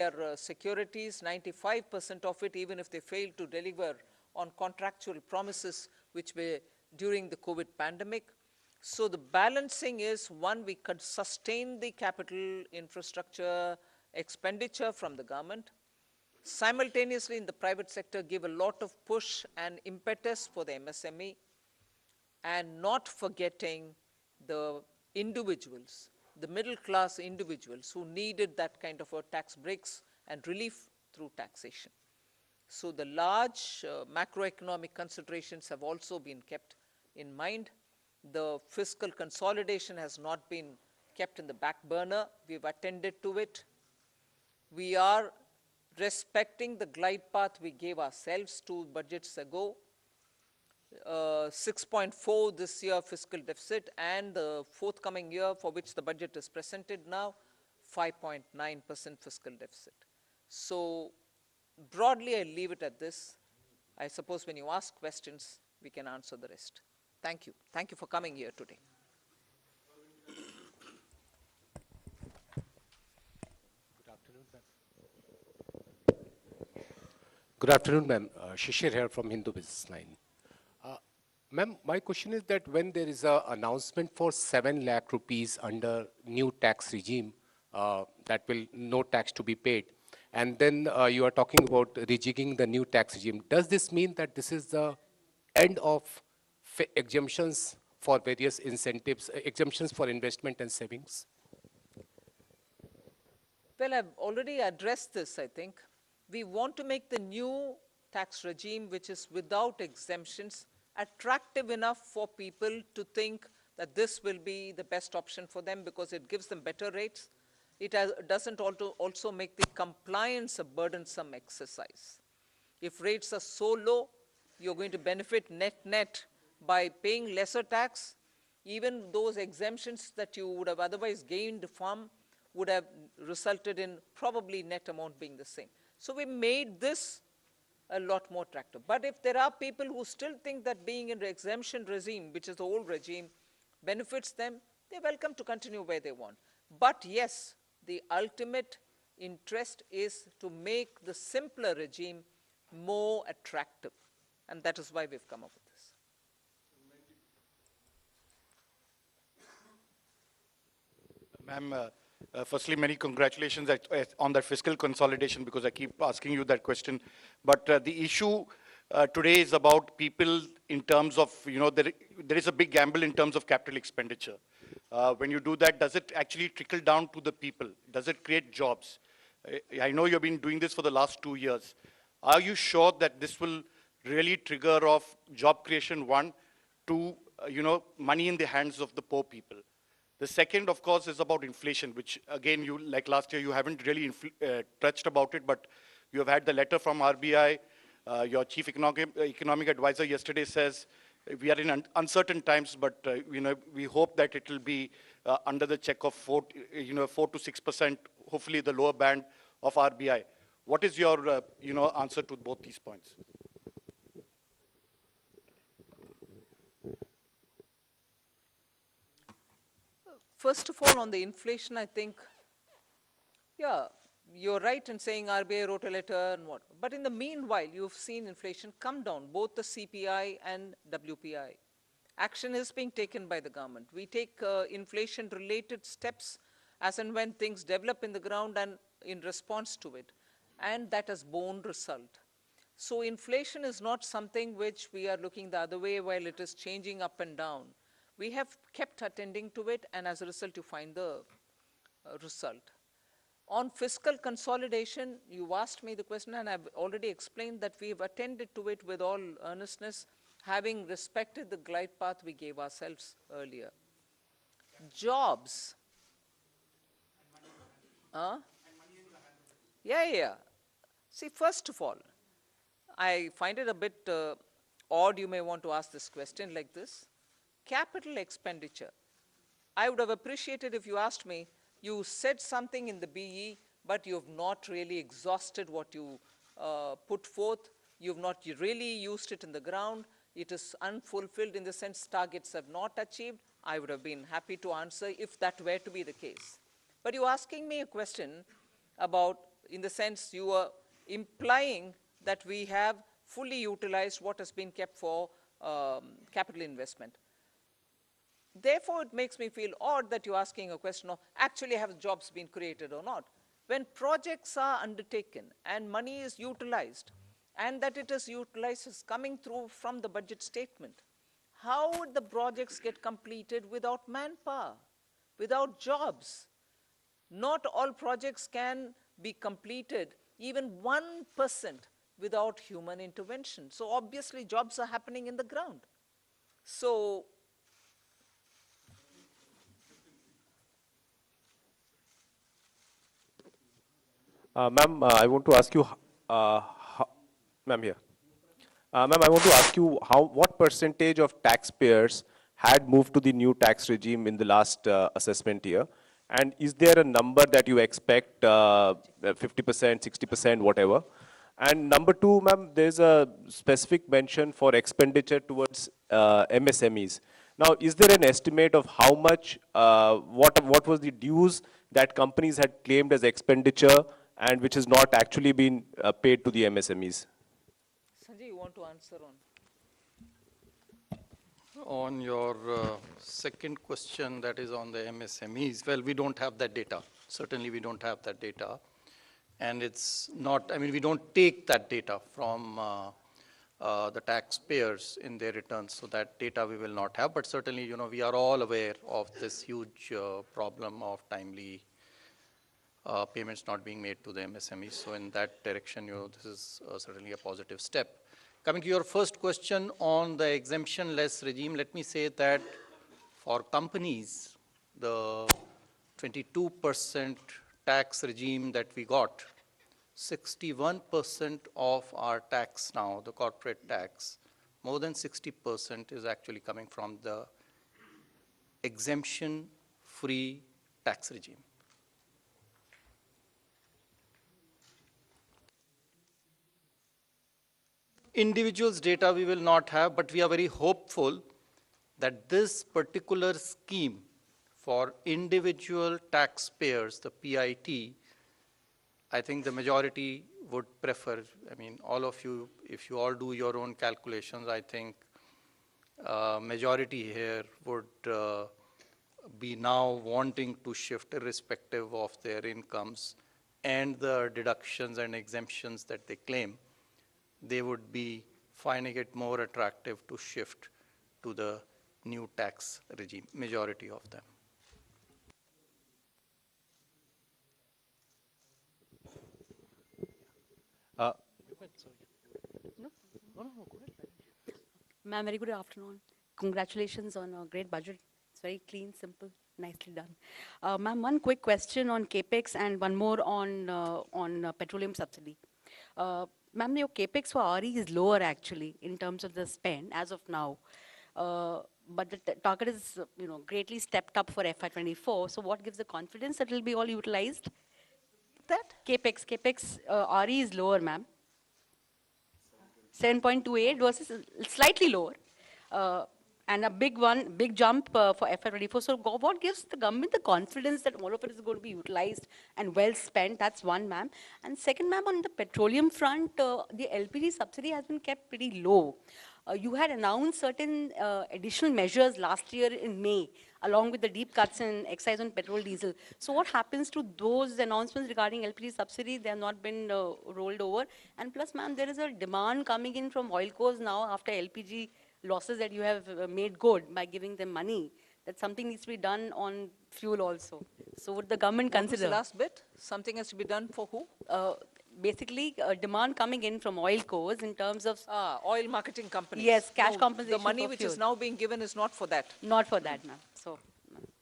their securities, 95% of it, even if they fail to deliver on contractual promises which were during the COVID pandemic. So the balancing is, one, we could sustain the capital infrastructure expenditure from the government. Simultaneously, in the private sector, give a lot of push and impetus for the MSME, and not forgetting the individuals, the middle class individuals who needed that kind of a tax breaks and relief through taxation. So the large macroeconomic considerations have also been kept in mind. The fiscal consolidation has not been kept in the back burner. We've attended to it. We are respecting the glide path we gave ourselves 2 budgets ago. 6.4 this year fiscal deficit, and the forthcoming year for which the budget is presented now, 5.9% fiscal deficit. So broadly, I leave it at this. I suppose when you ask questions, we can answer the rest. Thank you. Thank you for coming here today. Good afternoon, ma'am. Shishir here from Hindu Business Line. Ma'am, my question is that when there is an announcement for 7 lakh rupees under new tax regime, that will no tax to be paid, and then you are talking about rejigging the new tax regime, does this mean that this is the end of exemptions for various incentives, exemptions for investment and savings? Well, I've already addressed this, I think. We want to make the new tax regime, which is without exemptions, attractive enough for people to think that this will be the best option for them because it gives them better rates. It doesn't also make the compliance a burdensome exercise. If rates are so low, you're going to benefit net by paying lesser tax. Even those exemptions that you would have otherwise gained from would have resulted in probably net amount being the same. So we made this a lot more attractive. But if there are people who still think that being in the exemption regime, which is the old regime, benefits them, they're welcome to continue where they want. But yes, the ultimate interest is to make the simpler regime more attractive. And that is why we've come up with this. Ma'am, firstly, many congratulations on that fiscal consolidation, because I keep asking you that question. But the issue today is about people in terms of, there is a big gamble in terms of capital expenditure. When you do that, does it actually trickle down to the people? Does it create jobs? I know you've been doing this for the last 2 years. Are you sure that this will really trigger off job creation, one, to, money in the hands of the poor people? The second, of course, is about inflation, which, again, you, like last year, you haven't really touched about it, but you have had the letter from RBI. Your chief economic advisor yesterday says we are in uncertain times, but we hope that it will be under the check of 4 to 6%, hopefully the lower band of RBI. What is your answer to both these points? First of all, on the inflation, I think, yeah, you're right in saying RBI wrote a letter and what. But in the meanwhile, you've seen inflation come down, both the CPI and WPI. Action is being taken by the government. We take inflation-related steps as and when things develop in the ground and in response to it. And that has borne result. So inflation is not something which we are looking the other way while it is changing up and down. We have kept attending to it, and as a result, you find the result. On fiscal consolidation, you asked me the question, and I've already explained that we have attended to it with all earnestness, having respected the glide path we gave ourselves earlier. Jobs. Yeah. See, first of all, I find it a bit odd you may want to ask this question like this. Capital expenditure. I would have appreciated if you asked me, you said something in the BE, but you have not really exhausted what you put forth. You have not really used it in the ground. It is unfulfilled in the sense targets have not achieved. I would have been happy to answer if that were to be the case. But you're asking me a question about in the sense you are implying that we have fully utilized what has been kept for capital investment. Therefore, it makes me feel odd that you're asking a question of actually have jobs been created or not. When projects are undertaken and money is utilized, and that it is utilized is coming through from the budget statement, how would the projects get completed without manpower, without jobs? Not all projects can be completed, even 1%, without human intervention. So obviously jobs are happening in the ground. So Ma'am, I want to ask you, ma'am here. Ma'am, I want to ask you what percentage of taxpayers had moved to the new tax regime in the last assessment year? And is there a number that you expect, 50%, 60%, whatever? And number two, ma'am, there's a specific mention for expenditure towards MSMEs. Now, is there an estimate of how much, what was the dues that companies had claimed as expenditure and which has not actually been paid to the MSMEs? Sanjay, you want to answer on? On your second question, that is on the MSMEs, well, we don't have that data. Certainly, we don't have that data. And it's not, I mean, we don't take that data from the taxpayers in their returns. So that data we will not have. But certainly, you know, we are all aware of this huge problem of timely payments not being made to the MSMEs. So in that direction, you know, this is certainly a positive step. Coming to your first question on the exemption-less regime, let me say that for companies, the 22% tax regime that we got, 61% of our tax now, the corporate tax, more than 60% is actually coming from the exemption-free tax regime. Individuals' data we will not have, but we are very hopeful that this particular scheme for individual taxpayers, the PIT, I think the majority would prefer. I mean, all of you, if you all do your own calculations, I think majority here would be now wanting to shift irrespective of their incomes and the deductions and exemptions that they claim. They would be finding it more attractive to shift to the new tax regime, majority of them. Ma'am, very good afternoon. Congratulations on a great budget. It's very clean, simple, nicely done. Ma'am, one quick question on CAPEX and one more on petroleum subsidy. Ma'am, your CAPEX for RE is lower actually in terms of the spend as of now. But the target is, you know, greatly stepped up for FY24. So what gives the confidence that it will be all utilized? That CAPEX RE is lower, ma'am. 7.28 versus slightly lower. And a big jump for FY24. So what gives the government the confidence that all of it is going to be utilized and well spent? That's one, ma'am. And second, ma'am, on the petroleum front, the LPG subsidy has been kept pretty low. You had announced certain additional measures last year in May, along with the deep cuts in excise on petrol, diesel. So what happens to those announcements regarding LPG subsidy? They have not been rolled over. And plus, ma'am, there is a demand coming in from oil cores now after LPG losses that you have made good by giving them money. That something needs to be done on fuel also. So would the government consider? What was the last bit? Something has to be done for who? Basically, demand coming in from oil cores in terms of... oil marketing companies. Yes, cash compensation the money for which fuel. is now being given is not for that. Not for that, ma'am. So,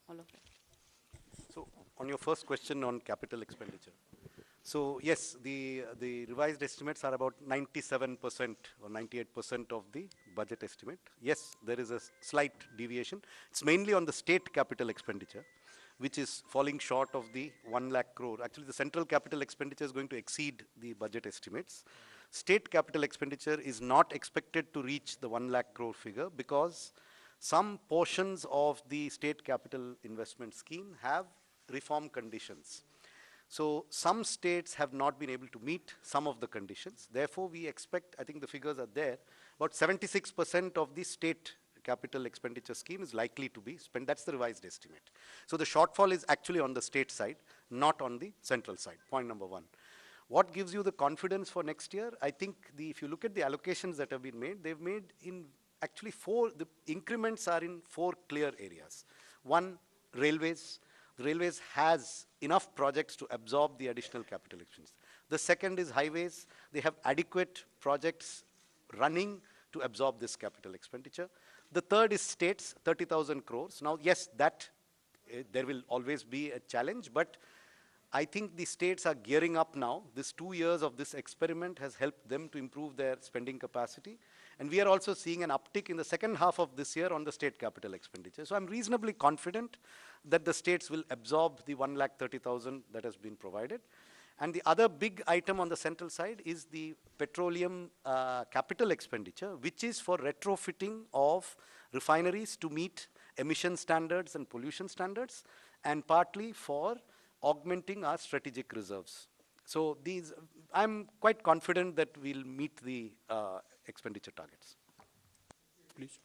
all of it. So, on your first question on capital expenditure. So, yes, the revised estimates are about 97% or 98% of the budget estimate. Yes, there is a slight deviation. It's mainly on the state capital expenditure, which is falling short of the 1 lakh crore. Actually, the central capital expenditure is going to exceed the budget estimates. State capital expenditure is not expected to reach the 1 lakh crore figure because some portions of the state capital investment scheme have reform conditions. So some states have not been able to meet some of the conditions. Therefore, we expect, I think the figures are there, about 76% of the state capital expenditure scheme is likely to be spent. That's the revised estimate. So the shortfall is actually on the state side, not on the central side, point number one. What gives you the confidence for next year? I think if you look at the allocations that have been made, they've made in actually the increments are in 4 clear areas. One, railways. The railways has enough projects to absorb the additional capital expenditure. The second is highways. They have adequate projects running to absorb this capital expenditure. The third is states, 30,000 crores. Now, yes, there will always be a challenge, but I think the states are gearing up now. This 2 years of this experiment has helped them to improve their spending capacity. And we are also seeing an uptick in the second half of this year on the state capital expenditure. So I'm reasonably confident that the states will absorb the 1,30,000 that has been provided. And the other big item on the central side is the petroleum capital expenditure, which is for retrofitting of refineries to meet emission standards and pollution standards, and partly for augmenting our strategic reserves. So I'm quite confident that we'll meet the expenditure targets. Please.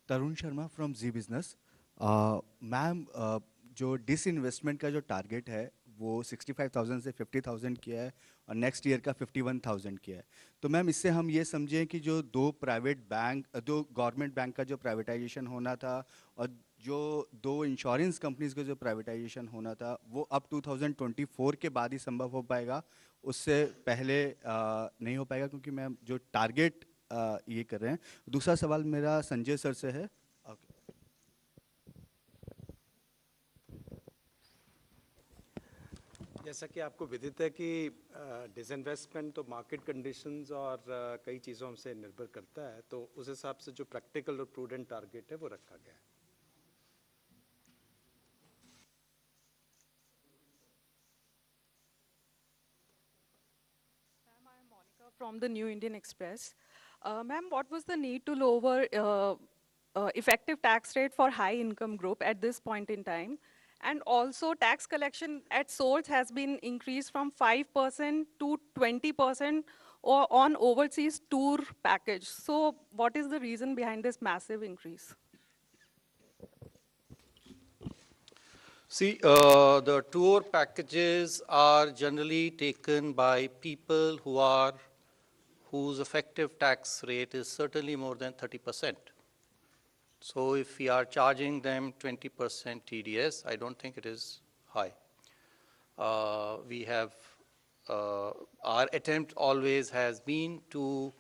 Tarun Sharma from Zee Business. Ma'am, जो disinvestment का जो target है वो 65,000 से 50,000 किया है और next year का 51,000 किया है। तो मैम, इससे हम ये समझें कि जो 2 गवर्नमेंट बैंक का जो प्राइवेटाइजेशन होना था और जो 2 इंश्योरेंस कंपनीज का जो प्राइवेटाइजेशन होना था वो अब 2024 के बाद ही संभव हो पाएगा, उससे पहले नहीं हो पाएगा, क्योंकि मैम जो टारगेट ये कर रहे हैं। दूसरा सवाल मेरा संजय सर से है। जैसा कि आपको विदित है कि डिसइन्वेस्टमेंट तो मार्केट कंडीशंस और कई चीज़ों से निर्भर करता है, तो उस हिसाब से जो प्रैक्टिकल और प्रूडेंट टारगेट है वो रखा गया है। From the New Indian Express. Ma'am, what was the need to lower effective tax rate for high income group at this point in time? And also tax collection at source has been increased from 5% to 20% or on overseas tour package. So what is the reason behind this massive increase? See, the tour packages are generally taken by people whose effective tax rate is certainly more than 30%. So if we are charging them 20% TDS, I don't think it is high. Our attempt always has been to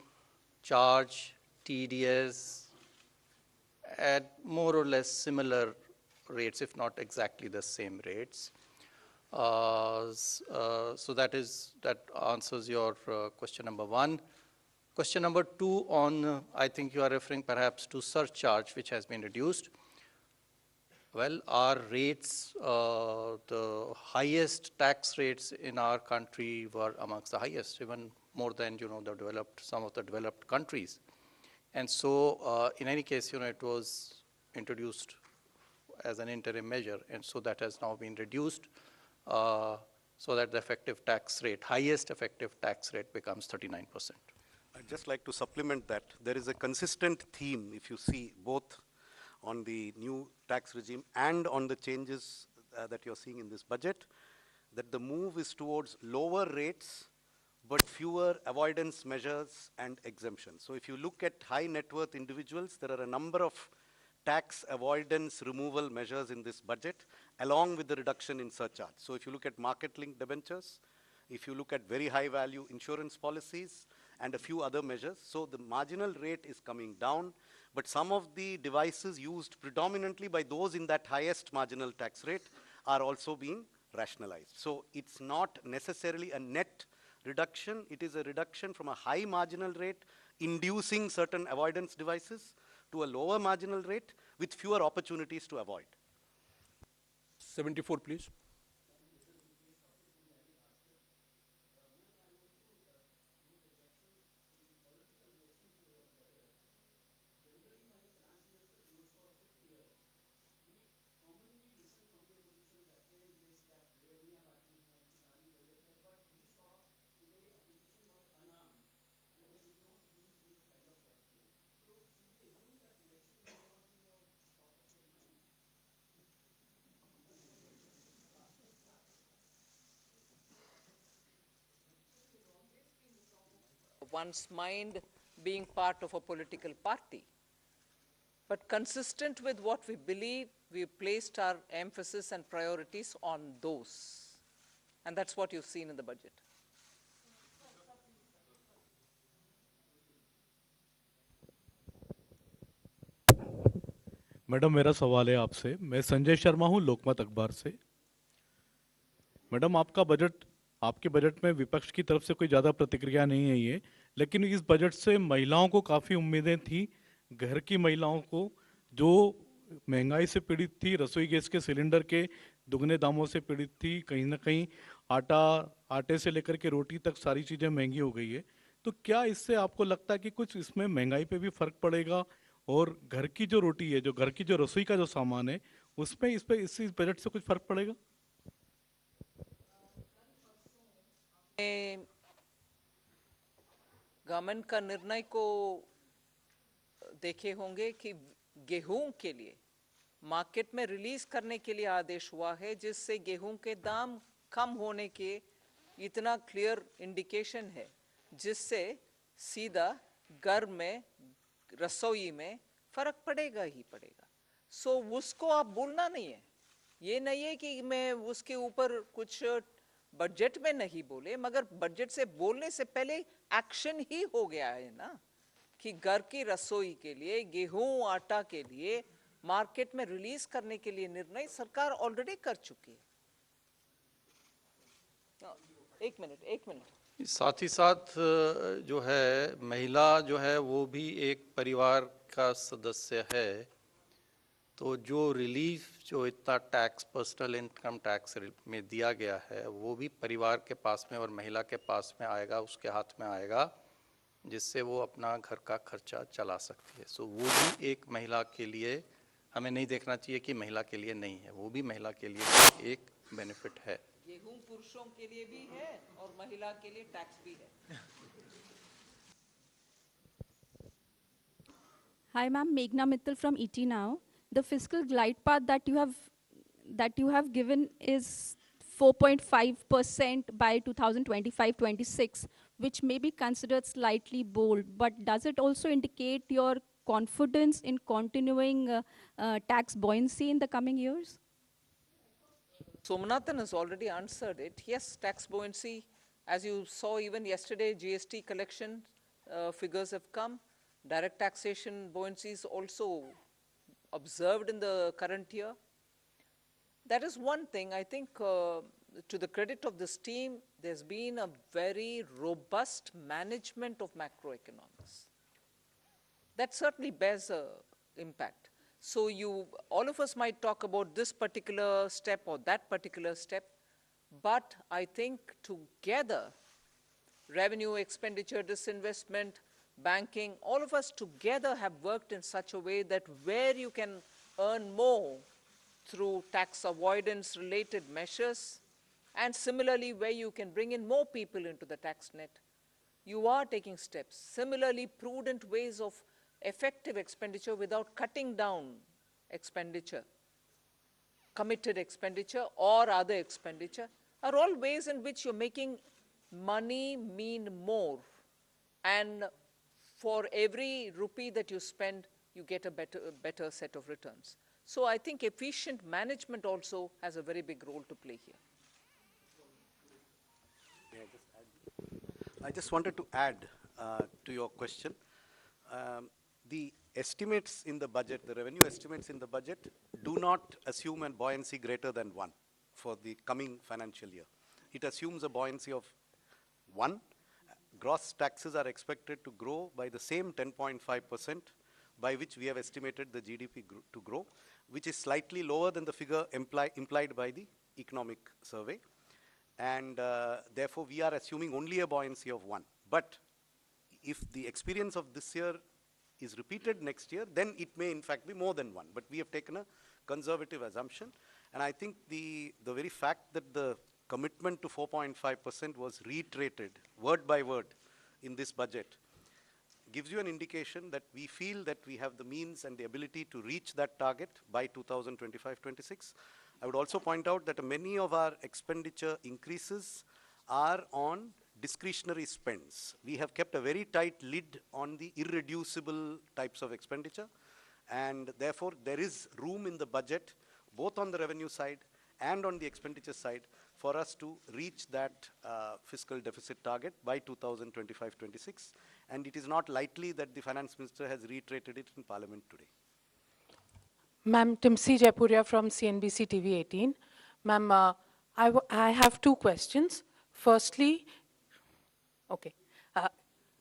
charge TDS at more or less similar rates, if not exactly the same rates. So that answers your question number 1. Question number 2 on, I think you are referring perhaps to surcharge, which has been reduced. Well, our rates, the highest tax rates in our country were amongst the highest, even more than, some of the developed countries. And so, in any case, it was introduced as an interim measure, and so that has now been reduced, so that the effective tax rate, highest effective tax rate becomes 39%. I'd just like to supplement that. There is a consistent theme, if you see, both on the new tax regime and on the changes that you're seeing in this budget, that the move is towards lower rates, but fewer avoidance measures and exemptions. So if you look at high net worth individuals, there are a number of tax avoidance removal measures in this budget, along with the reduction in surcharge. So if you look at market-linked debentures, if you look at very high value insurance policies, and a few other measures. So the marginal rate is coming down, but some of the devices used predominantly by those in that highest marginal tax rate are also being rationalized. So it's not necessarily a net reduction, it is a reduction from a high marginal rate inducing certain avoidance devices to a lower marginal rate with fewer opportunities to avoid. 74, please. one's mind being part of a political party. But consistent with what we believe, we placed our emphasis and priorities on those. And that's what you've seen in the budget. Madam मेरा सवाल है आपसे। मैं संजय शर्मा हूं लोकमत अखबार से। Madam आपके budget में विपक्ष की तरफ से कोई ज़्यादा प्रतिक्रिया नहीं है ये, लेकिन इस बजट से महिलाओं को काफ़ी उम्मीदें थी। घर की महिलाओं को जो महंगाई से पीड़ित थी, रसोई गैस के सिलेंडर के दुगने दामों से पीड़ित थी, कहीं ना कहीं आटे से लेकर के रोटी तक सारी चीज़ें महंगी हो गई है। तो क्या इससे आपको लगता है कि कुछ इसमें महंगाई पे भी फर्क पड़ेगा और घर की जो रोटी है, जो घर की जो रसोई का जो सामान है, उसमें इस बजट से कुछ फर्क पड़ेगा? गवर्नमेंट का निर्णय को देखे होंगे कि गेहूं के लिए मार्केट में रिलीज करने के लिए आदेश हुआ है, जिससे गेहूं के दाम कम होने के इतना क्लियर इंडिकेशन है, जिससे सीधा घर में रसोई में फर्क पड़ेगा ही पड़ेगा। सो उसको आप बोलना नहीं है। ये नहीं है कि मैं उसके ऊपर कुछ बजट में नहीं बोले, मगर बजट से बोलने से पहले एक्शन ही हो गया है ना, कि घर की रसोई के लिए गेहूं आटा के लिए मार्केट में रिलीज करने के लिए निर्णय सरकार ऑलरेडी कर चुकी है। एक मिनट। साथ ही साथ जो है महिला जो है वो भी एक परिवार का सदस्य है, तो जो रिलीफ जो इतना टैक्स पर्सनल इनकम टैक्स में दिया गया है वो भी परिवार के पास में और महिला के पास में आएगा, उसके हाथ में आएगा, जिससे वो अपना घर का खर्चा चला सकती है। सो वो भी एक महिला के लिए हमें नहीं देखना चाहिए कि महिला के लिए नहीं है, वो भी महिला के लिए एक बेनिफिट है। गेहूं पुरुषों के लिए भी है और महिला के लिए टैक्स भी है। Hi, ma'am. Meghna Mittal from ET Now. The fiscal glide path that you have given is 4.5% by 2025-26, which may be considered slightly bold. But does it also indicate your confidence in continuing tax buoyancy in the coming years? Somanathan has already answered it. Yes, tax buoyancy, as you saw even yesterday, GST collection figures have come. Direct taxation buoyancy is also observed in the current year. That is one thing. I think to the credit of this team, there's been a very robust management of macroeconomics. That certainly bears an impact. So all of us might talk about this particular step or that particular step, but I think together, revenue, expenditure, disinvestment, banking, all of us together have worked in such a way that where you can earn more through tax avoidance related measures, and similarly where you can bring in more people into the tax net, you are taking steps. Similarly, prudent ways of effective expenditure without cutting down expenditure, committed expenditure or other expenditure, are all ways in which you're making money mean more. And for every rupee that you spend, you get a better set of returns. So I think efficient management also has a very big role to play here. I just wanted to add to your question. The estimates in the budget, the revenue estimates in the budget, do not assume a buoyancy greater than 1 for the coming financial year. It assumes a buoyancy of 1. Gross taxes are expected to grow by the same 10.5% by which we have estimated the GDP to grow, which is slightly lower than the figure implied by the economic survey. And therefore, we are assuming only a buoyancy of 1. But if the experience of this year is repeated next year, then it may in fact be more than 1. But we have taken a conservative assumption. And I think the very fact that the commitment to 4.5% was reiterated word by word in this budget gives you an indication that we feel that we have the means and the ability to reach that target by 2025-26. I would also point out that many of our expenditure increases are on discretionary spends. We have kept a very tight lid on the irreducible types of expenditure, and therefore there is room in the budget, both on the revenue side and on the expenditure side, for us to reach that fiscal deficit target by 2025-26. And it is not likely that the finance minister has reiterated it in Parliament today. Ma'am, Timsi Jaipuria from CNBC TV 18. Ma'am, I have two questions. Firstly,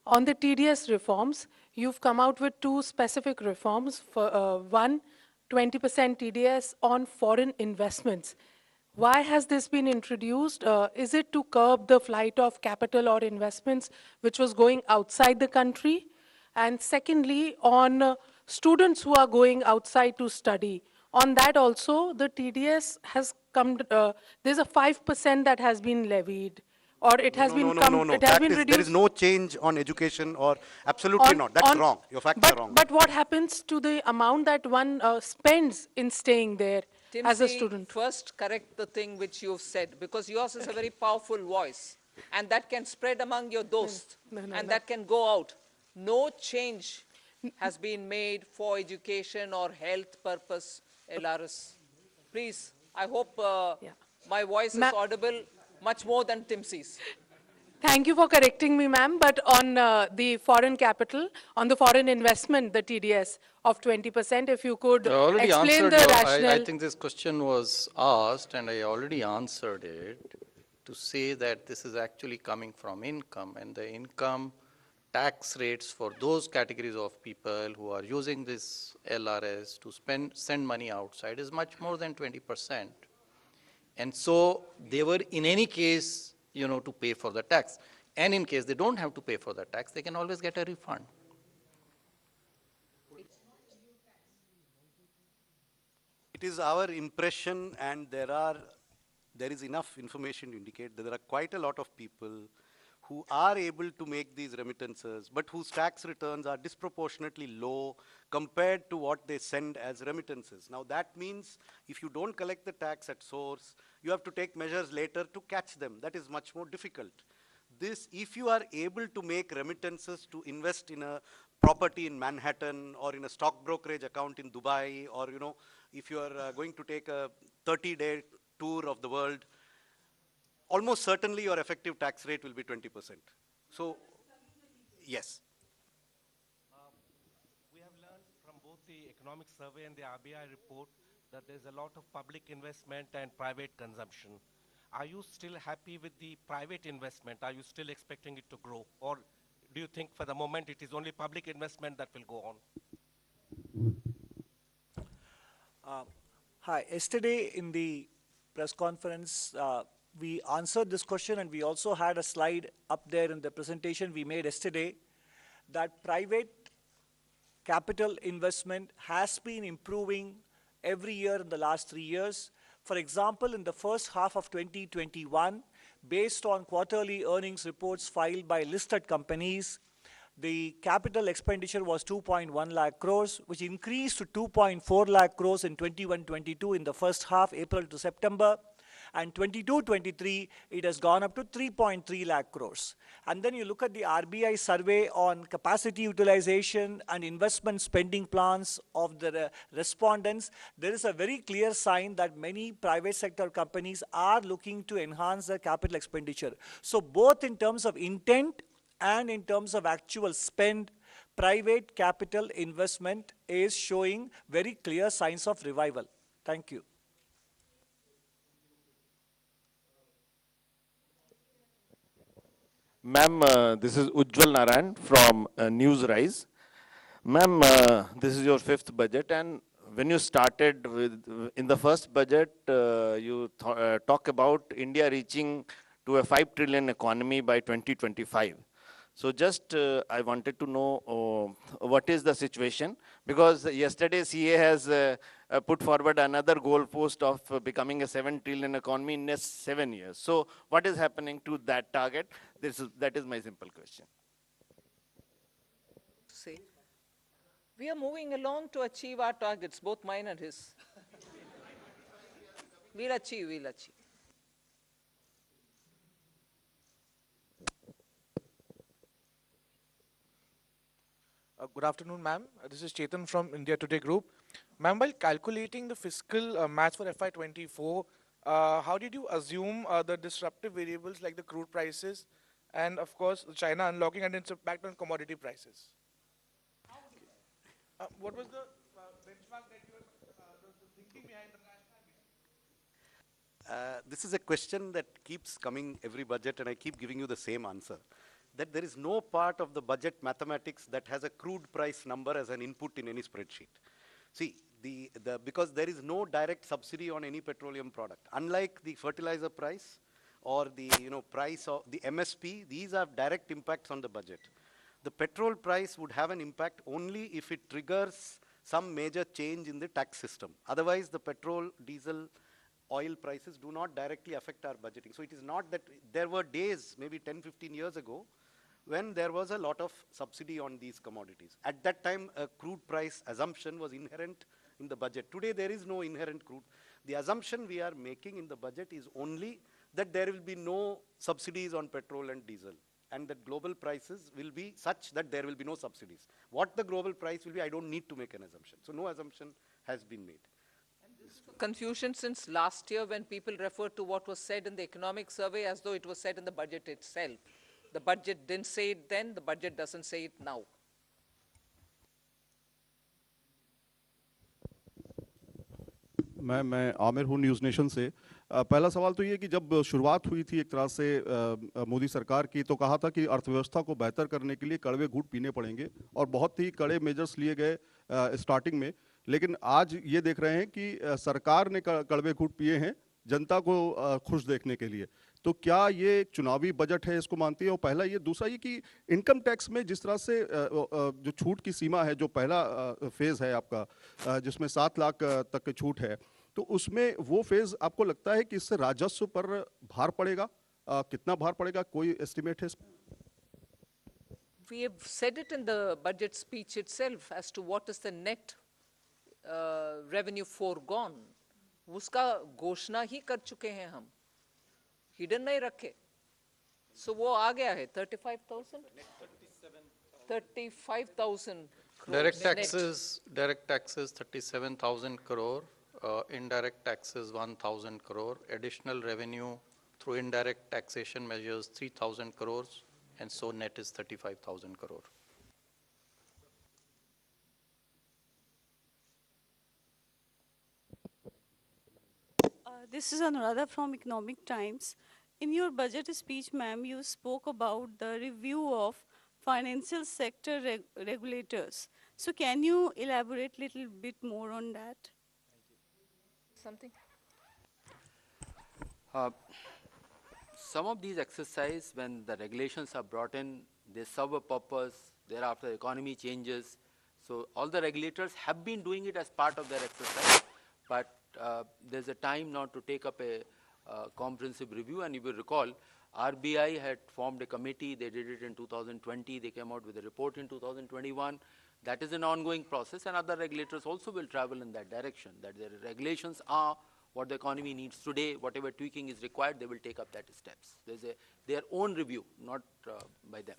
on the TDS reforms, you've come out with two specific reforms. For one, 20% TDS on foreign investments. Why has this been introduced? Is it to curb the flight of capital or investments which was going outside the country? And secondly, on students who are going outside to study, on that also the TDS has come, there's a 5% that has been levied, or it has been reduced. There is no change on education, or absolutely not. That's wrong. Your facts are wrong. But what happens to the amount that one spends in staying there as a student? First correct the thing which you've said, because yours is a very powerful voice, and that can spread among your dosts, and that can go out. No change has been made for education or health purpose, LRS. Please, I hope my voice is audible much more than Timsi's. Thank you for correcting me, ma'am. But on the foreign capital, on the foreign investment, the TDS of 20%, if you could explain the rationale. I think this question was asked, and I already answered it, to say that this is actually coming from income, and the income tax rates for those categories of people who are using this LRS to send money outside is much more than 20%. And so they were in any case, to pay for the tax. And in case they don't have to pay for the tax, they can always get a refund. It is our impression, and there is enough information to indicate that there are quite a lot of people who are able to make these remittances, but whose tax returns are disproportionately low compared to what they send as remittances. Now that means if you don't collect the tax at source, you have to take measures later to catch them. That is much more difficult. If you are able to make remittances to invest in a property in Manhattan, or in a stock brokerage account in Dubai, or if you are going to take a 30-day tour of the world, almost certainly your effective tax rate will be 20%. So, yes. We have learned from both the economic survey and the RBI report that there's a lot of public investment and private consumption. Are you still happy with the private investment? Are you still expecting it to grow? Or do you think for the moment it is only public investment that will go on? Hi, yesterday in the press conference, we answered this question, and we also had a slide up there in the presentation we made yesterday that private capital investment has been improving every year in the last 3 years. For example, in the first half of 2021, based on quarterly earnings reports filed by listed companies, the capital expenditure was 2.1 lakh crores, which increased to 2.4 lakh crores in 21-22 in the first half, April to September. And 22-23, it has gone up to 3.3 lakh crores. And then you look at the RBI survey on capacity utilization and investment spending plans of the respondents. There is a very clear sign that many private sector companies are looking to enhance their capital expenditure. So both in terms of intent and in terms of actual spend, private capital investment is showing very clear signs of revival. Thank you. Ma'am, this is Ujjwal Narayan from News Rise. Ma'am, this is your 5th budget, and when you started in the first budget, you talk about India reaching to a 5 trillion economy by 2025. So just I wanted to know what is the situation, because yesterday CA has put forward another goal post of becoming a 7 trillion economy in next 7 years. So what is happening to that target? That is my simple question. See, we are moving along to achieve our targets, both mine and his. We'll achieve, we'll achieve. Good afternoon, ma'am. This is Chetan from India Today Group. Ma'am, while calculating the fiscal match for FY24, how did you assume the disruptive variables like the crude prices and, of course, China unlocking and its impact on commodity prices? What was the benchmark that you were the thinking behind the rationale? This is a question that keeps coming every budget, and I keep giving you the same answer. That there is no part of the budget mathematics that has a crude price number as an input in any spreadsheet. See, because there is no direct subsidy on any petroleum product. Unlike the fertilizer price or the price of the MSP, these have direct impacts on the budget. The petrol price would have an impact only if it triggers some major change in the tax system. Otherwise, the petrol, diesel, oil prices do not directly affect our budgeting. So it is not that there were days, maybe 10, 15 years ago, when there was a lot of subsidy on these commodities. At that time, a crude price assumption was inherent in the budget. Today, there is no inherent crude. The assumption we are making in the budget is only that there will be no subsidies on petrol and diesel, and that global prices will be such that there will be no subsidies. What the global price will be, I don't need to make an assumption. So no assumption has been made. Confusion since last year when people referred to what was said in the economic survey as though it was said in the budget itself. The budget didn't say it then, the budget doesn't say it now. मैं आमिर हूँ news nation से। पहला सवाल तो ये कि जब शुरुआत हुई थी एक तरह से मोदी सरकार की, तो कहा था कि अर्थव्यवस्था को बेहतर करने के लिए कड़वे घूंट पीने पड़ेंगे और बहुत ही कड़े मेजर्स लिए गए स्टार्टिंग में। लेकिन आज ये देख रहे हैं कि सरकार ने कड़वे घूंट पिए हैं जनता को खुश देखने के लिए। तो क्या ये एक चुनावी बजट है, इसको मानती है? और पहला ये, दूसरा ये कि इनकम टैक्स में जिस तरह से जो छूट की सीमा है, जो पहला फेज है आपका जिसमें 7 लाख तक की छूट है, तो उसमें वो फेज आपको लगता है कि इससे राजस्व पर भार पड़ेगा? कितना भार पड़ेगा, कोई एस्टिमेट है इसमें? We have said it in the budget speech itself as to what is the net revenue foregone. उसका घोषणा ही कर चुके हैं हम, हिडन नहीं रखे. So वो आ गया है 35,000? 35,000 crores. Direct taxes 37,000 crore, indirect taxes 1,000 crore, additional revenue through indirect taxation measures 3,000 crores, and so net is 35,000 crore. This is Anuradha from Economic Times. In your budget speech, ma'am, you spoke about the review of financial sector regulators. So can you elaborate a little bit more on that? Something? Some of these exercises, when the regulations are brought in, they serve a purpose. Thereafter, the economy changes. So all the regulators have been doing it as part of their exercise, but there's a time now to take up a comprehensive review. And you will recall, RBI had formed a committee. They did it in 2020. They came out with a report in 2021. That is an ongoing process, and other regulators also will travel in that direction, that their regulations are what the economy needs today. Whatever tweaking is required, they will take up that steps. There's their own review, not by them.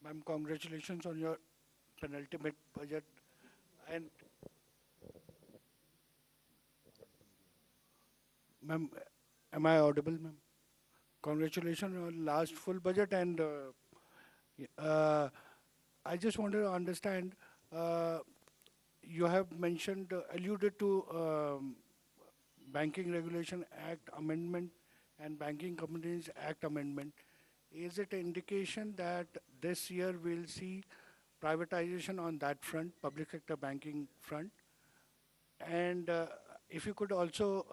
Ma'am, congratulations on your penultimate budget. And ma'am, am I audible, ma'am? Congratulations on last full budget, and I just wanted to understand, you have mentioned, alluded to Banking Regulation Act Amendment and Banking Companies Act Amendment. Is it an indication that this year we'll see privatization on that front, public sector banking front? And if you could also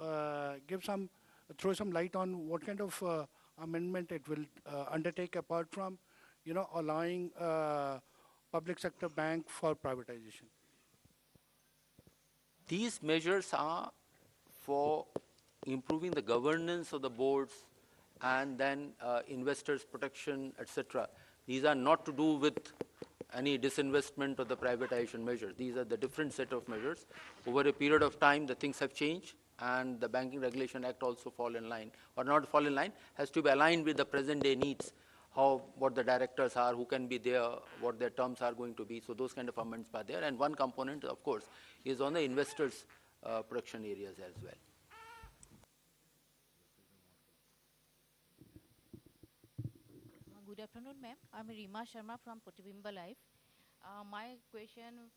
throw some light on what kind of amendment it will undertake, apart from, allowing public sector bank for privatization. These measures are for improving the governance of the boards and then investors' protection, etc. These are not to do with any disinvestment or the privatization measures. These are the different set of measures. Over a period of time, the things have changed. and the Banking Regulation Act also fall in line, or not fall in line, has to be aligned with the present day needs, what the directors are, who can be there, what their terms are going to be. So those kind of amendments are there. And one component, of course, is on the investors' protection areas as well. Good afternoon, ma'am. I'm Rima Sharma from Potibimba Life. My question,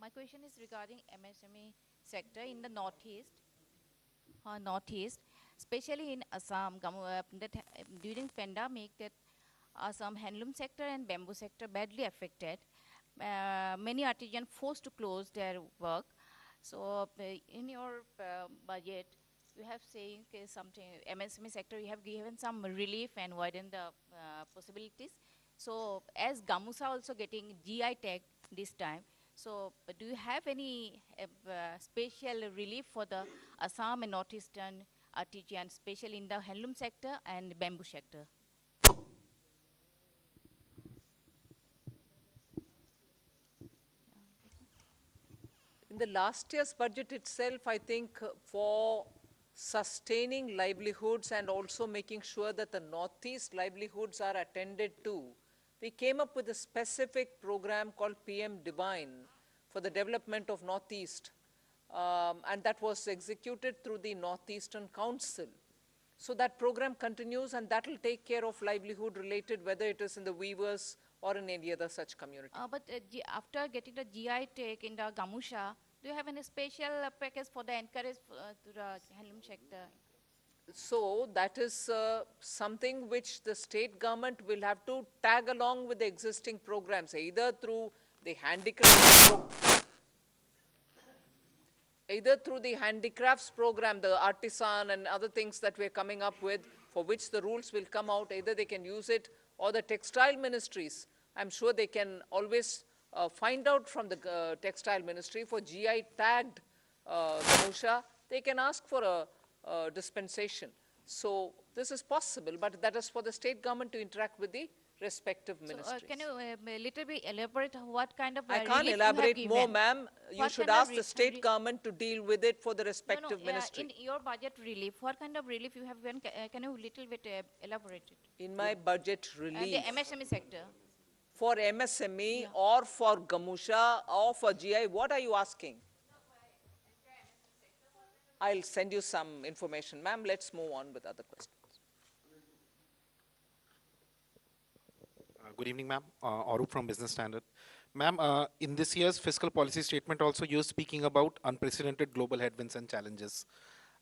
my question is regarding MSME sector in the northeast, especially in Assam. During pandemic, that Assam handloom sector and bamboo sector badly affected. Many artisans forced to close their work. So in your budget, you have saying something, MSME sector, you have given some relief and widen the possibilities. So as Gamusa also getting GI tag this time, so do you have any special relief for the Assam and northeastern artisans, especially in the handloom sector and bamboo sector? In the last year's budget itself, I think for sustaining livelihoods and also making sure that the Northeast livelihoods are attended to, we came up with a specific program called PM Divine for the development of Northeast. And that was executed through the Northeastern Council. So that program continues, and that will take care of livelihood related, whether it is in the weavers or in any other such community. But after getting the GI tag in the Gamusha, do you have any special package for the encourage to the handloom sector? So that is something which the state government will have to tag along with the existing programs, either through the handicrafts program, the artisan and other things that we're coming up with, for which the rules will come out, either they can use it, or the textile ministries. I'm sure they can always find out from the textile ministry for GI tagged Gamusha, they can ask for a dispensation. So this is possible, but that is for the state government to interact with the respective ministries. Can you a little bit elaborate what kind of I can't elaborate more, ma'am. You should ask the state government to deal with it for the respective ministry. In your budget relief, what kind of relief you have given? Can you little bit elaborate it? In my budget relief. The MSME sector. For MSME or for Gamusha or for GI, what are you asking? I'll send you some information. Ma'am, let's move on with other questions. Good evening, ma'am. Arup from Business Standard. Ma'am, in this year's fiscal policy statement also, you're speaking about unprecedented global headwinds and challenges.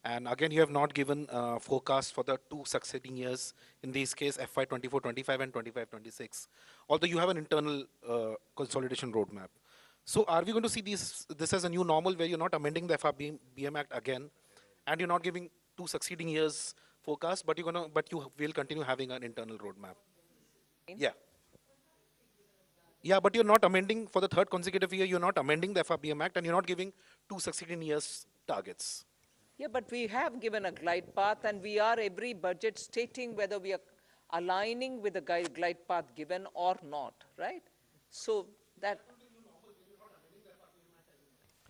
And again, you have not given forecast for the two succeeding years, in this case, FY 24-25 and 25-26, although you have an internal consolidation roadmap. So are we going to see this as a new normal where you're not amending the FRBM Act again, and you're not giving two succeeding years forecast, but you will continue having an internal roadmap? Yeah. Yeah, but you're not amending for the third consecutive year, you're not amending the FRBM Act, and you're not giving two succeeding years targets. Yeah, but we have given a glide path, and we are every budget stating whether we are aligning with the glide path given or not, right? So that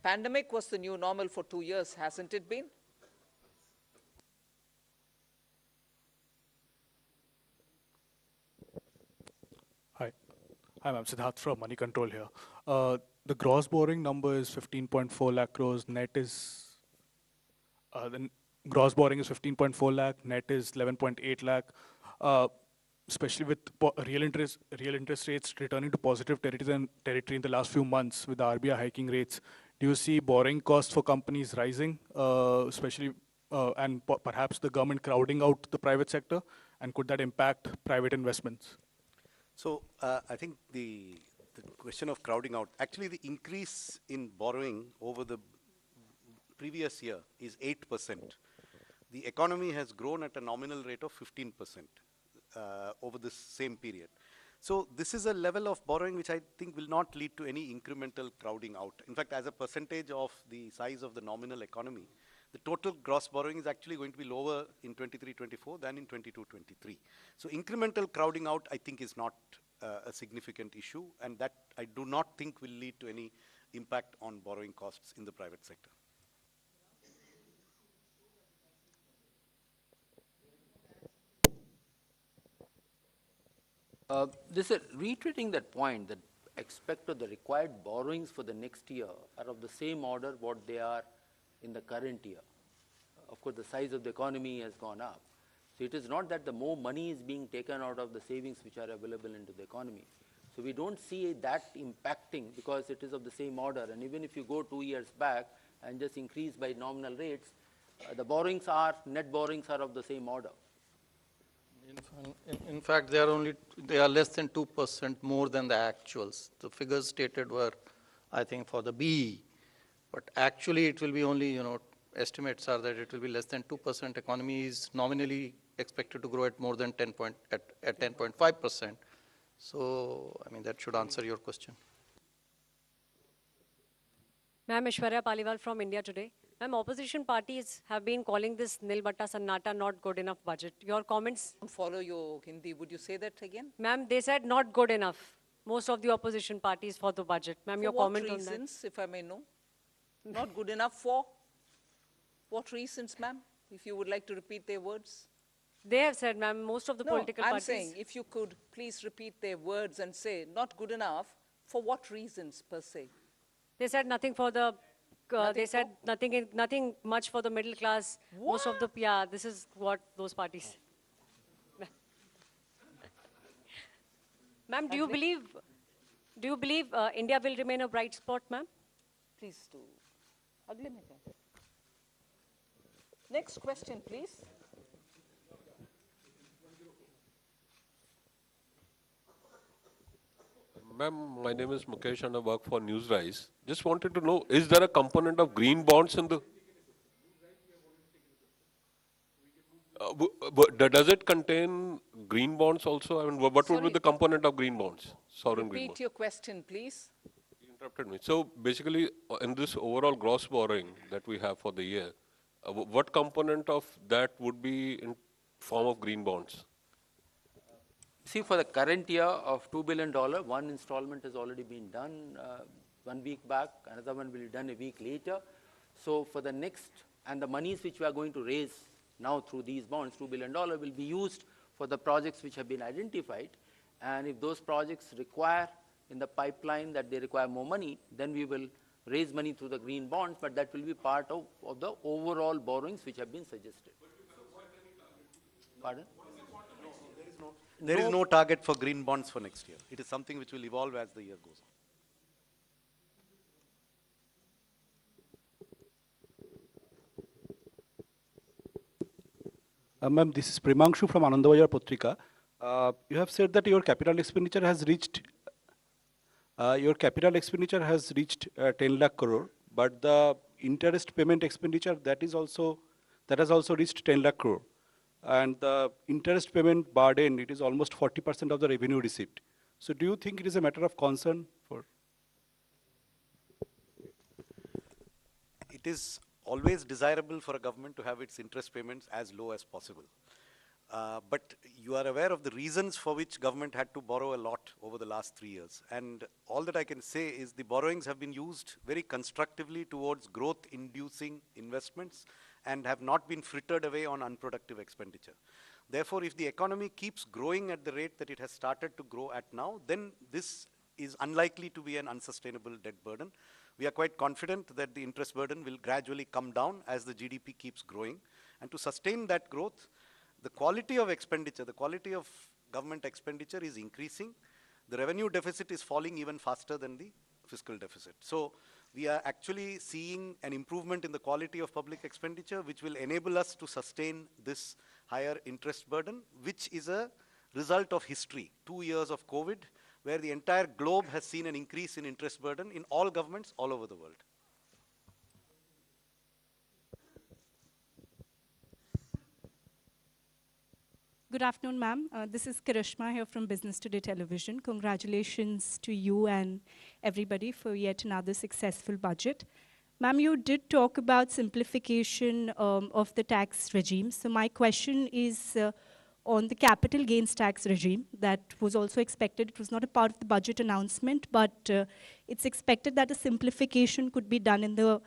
pandemic was the new normal for 2 years, hasn't it been? Hi, ma'am. Siddharth from Money Control here. The gross borrowing number is 15.4 lakh crores. Net is the gross borrowing is 15.4 lakh. Net is 11.8 lakh. Especially with real interest rates returning to positive territory in the last few months with the RBI hiking rates. Do you see borrowing costs for companies rising, especially and perhaps the government crowding out the private sector? And could that impact private investments? So I think the question of crowding out, actually the increase in borrowing over the previous year is 8%. The economy has grown at a nominal rate of 15% over this same period. So this is a level of borrowing which I think will not lead to any incremental crowding out. In fact, as a percentage of the size of the nominal economy, the total gross borrowing is actually going to be lower in 23-24 than in 22-23. So incremental crowding out, I think, is not a significant issue, and that I do not think will lead to any impact on borrowing costs in the private sector. This is reiterating that point that expect the required borrowings for the next year are of the same order what they are in the current year. Of course, the size of the economy has gone up. So it is not that the more money is being taken out of the savings which are available into the economy. So we don't see that impacting because it is of the same order. And even if you go 2 years back and just increase by nominal rates, the borrowings are, net borrowings are of the same order. In fact, they are less than 2% more than the actuals. The figures stated were, I think, for the BE, but actually it will be only, estimates are that it will be less than 2%. Economy is nominally expected to grow at more than 10.5%. So, I mean, that should answer your question. Ma'am, Ishwarya Paliwal from India Today. Ma'am, opposition parties have been calling this Nil Batta Sannata not good enough budget. Your comments? Don't follow your Hindi. Would you say that again? Ma'am, they said not good enough. Most of the opposition parties for the budget. Ma'am, your comment on that? For what reasons, if I may know? Not good enough for? What reasons, ma'am? If you would like to repeat their words. They have said, ma'am, most of the political I'm parties. saying, if you could please repeat their words and say, not good enough, for what reasons per se? They said nothing for the, they said nothing much for the middle class. What? Most of the, yeah, this is what those parties. Ma'am, do you believe India will remain a bright spot, ma'am? Please do. Next question, please. Ma'am, my name is Mukesh and I work for Newsrise. Just wanted to know, is there a component of green bonds in the... does it contain green bonds also? I mean, what would be the component of green bonds, sovereign green bonds? Repeat your question, please. You interrupted me. So basically, in this overall gross borrowing that we have for the year, what component of that would be in form of green bonds? See, for the current year of $2 billion, one installment has already been done 1 week back, another one will be done a week later. So for the next, and the monies which we are going to raise now through these bonds, $2 billion, will be used for the projects which have been identified. And if those projects require in the pipeline that they require more money, then we will raise money through the green bonds, but that will be part of the overall borrowings which have been suggested. Pardon? There is no target for green bonds for next year. It is something which will evolve as the year goes on. Ma'am, this is Primangshu from Anandavajar Patrika. You have said that your capital expenditure has reached 10 lakh crore, but the interest payment expenditure that has also reached 10 lakh crore. And the interest payment burden, it is almost 40% of the revenue received. So do you think it is a matter of concern for? It is always desirable for a government to have its interest payments as low as possible. But you are aware of the reasons for which government had to borrow a lot over the last 3 years. And all that I can say is the borrowings have been used very constructively towards growth-inducing investments and have not been frittered away on unproductive expenditure. Therefore, if the economy keeps growing at the rate that it has started to grow at now, then this is unlikely to be an unsustainable debt burden. We are quite confident that the interest burden will gradually come down as the GDP keeps growing. And to sustain that growth, the quality of expenditure, the quality of government expenditure is increasing. The revenue deficit is falling even faster than the fiscal deficit. So we are actually seeing an improvement in the quality of public expenditure, which will enable us to sustain this higher interest burden, which is a result of history, 2 years of COVID, where the entire globe has seen an increase in interest burden in all governments all over the world. Good afternoon, ma'am. This is Karishma here from Business Today Television. Congratulations to you and everybody for yet another successful budget. Ma'am, you did talk about simplification of the tax regime. So my question is on the capital gains tax regime that was also expected. It was not a part of the budget announcement, but it's expected that a simplification could be done in the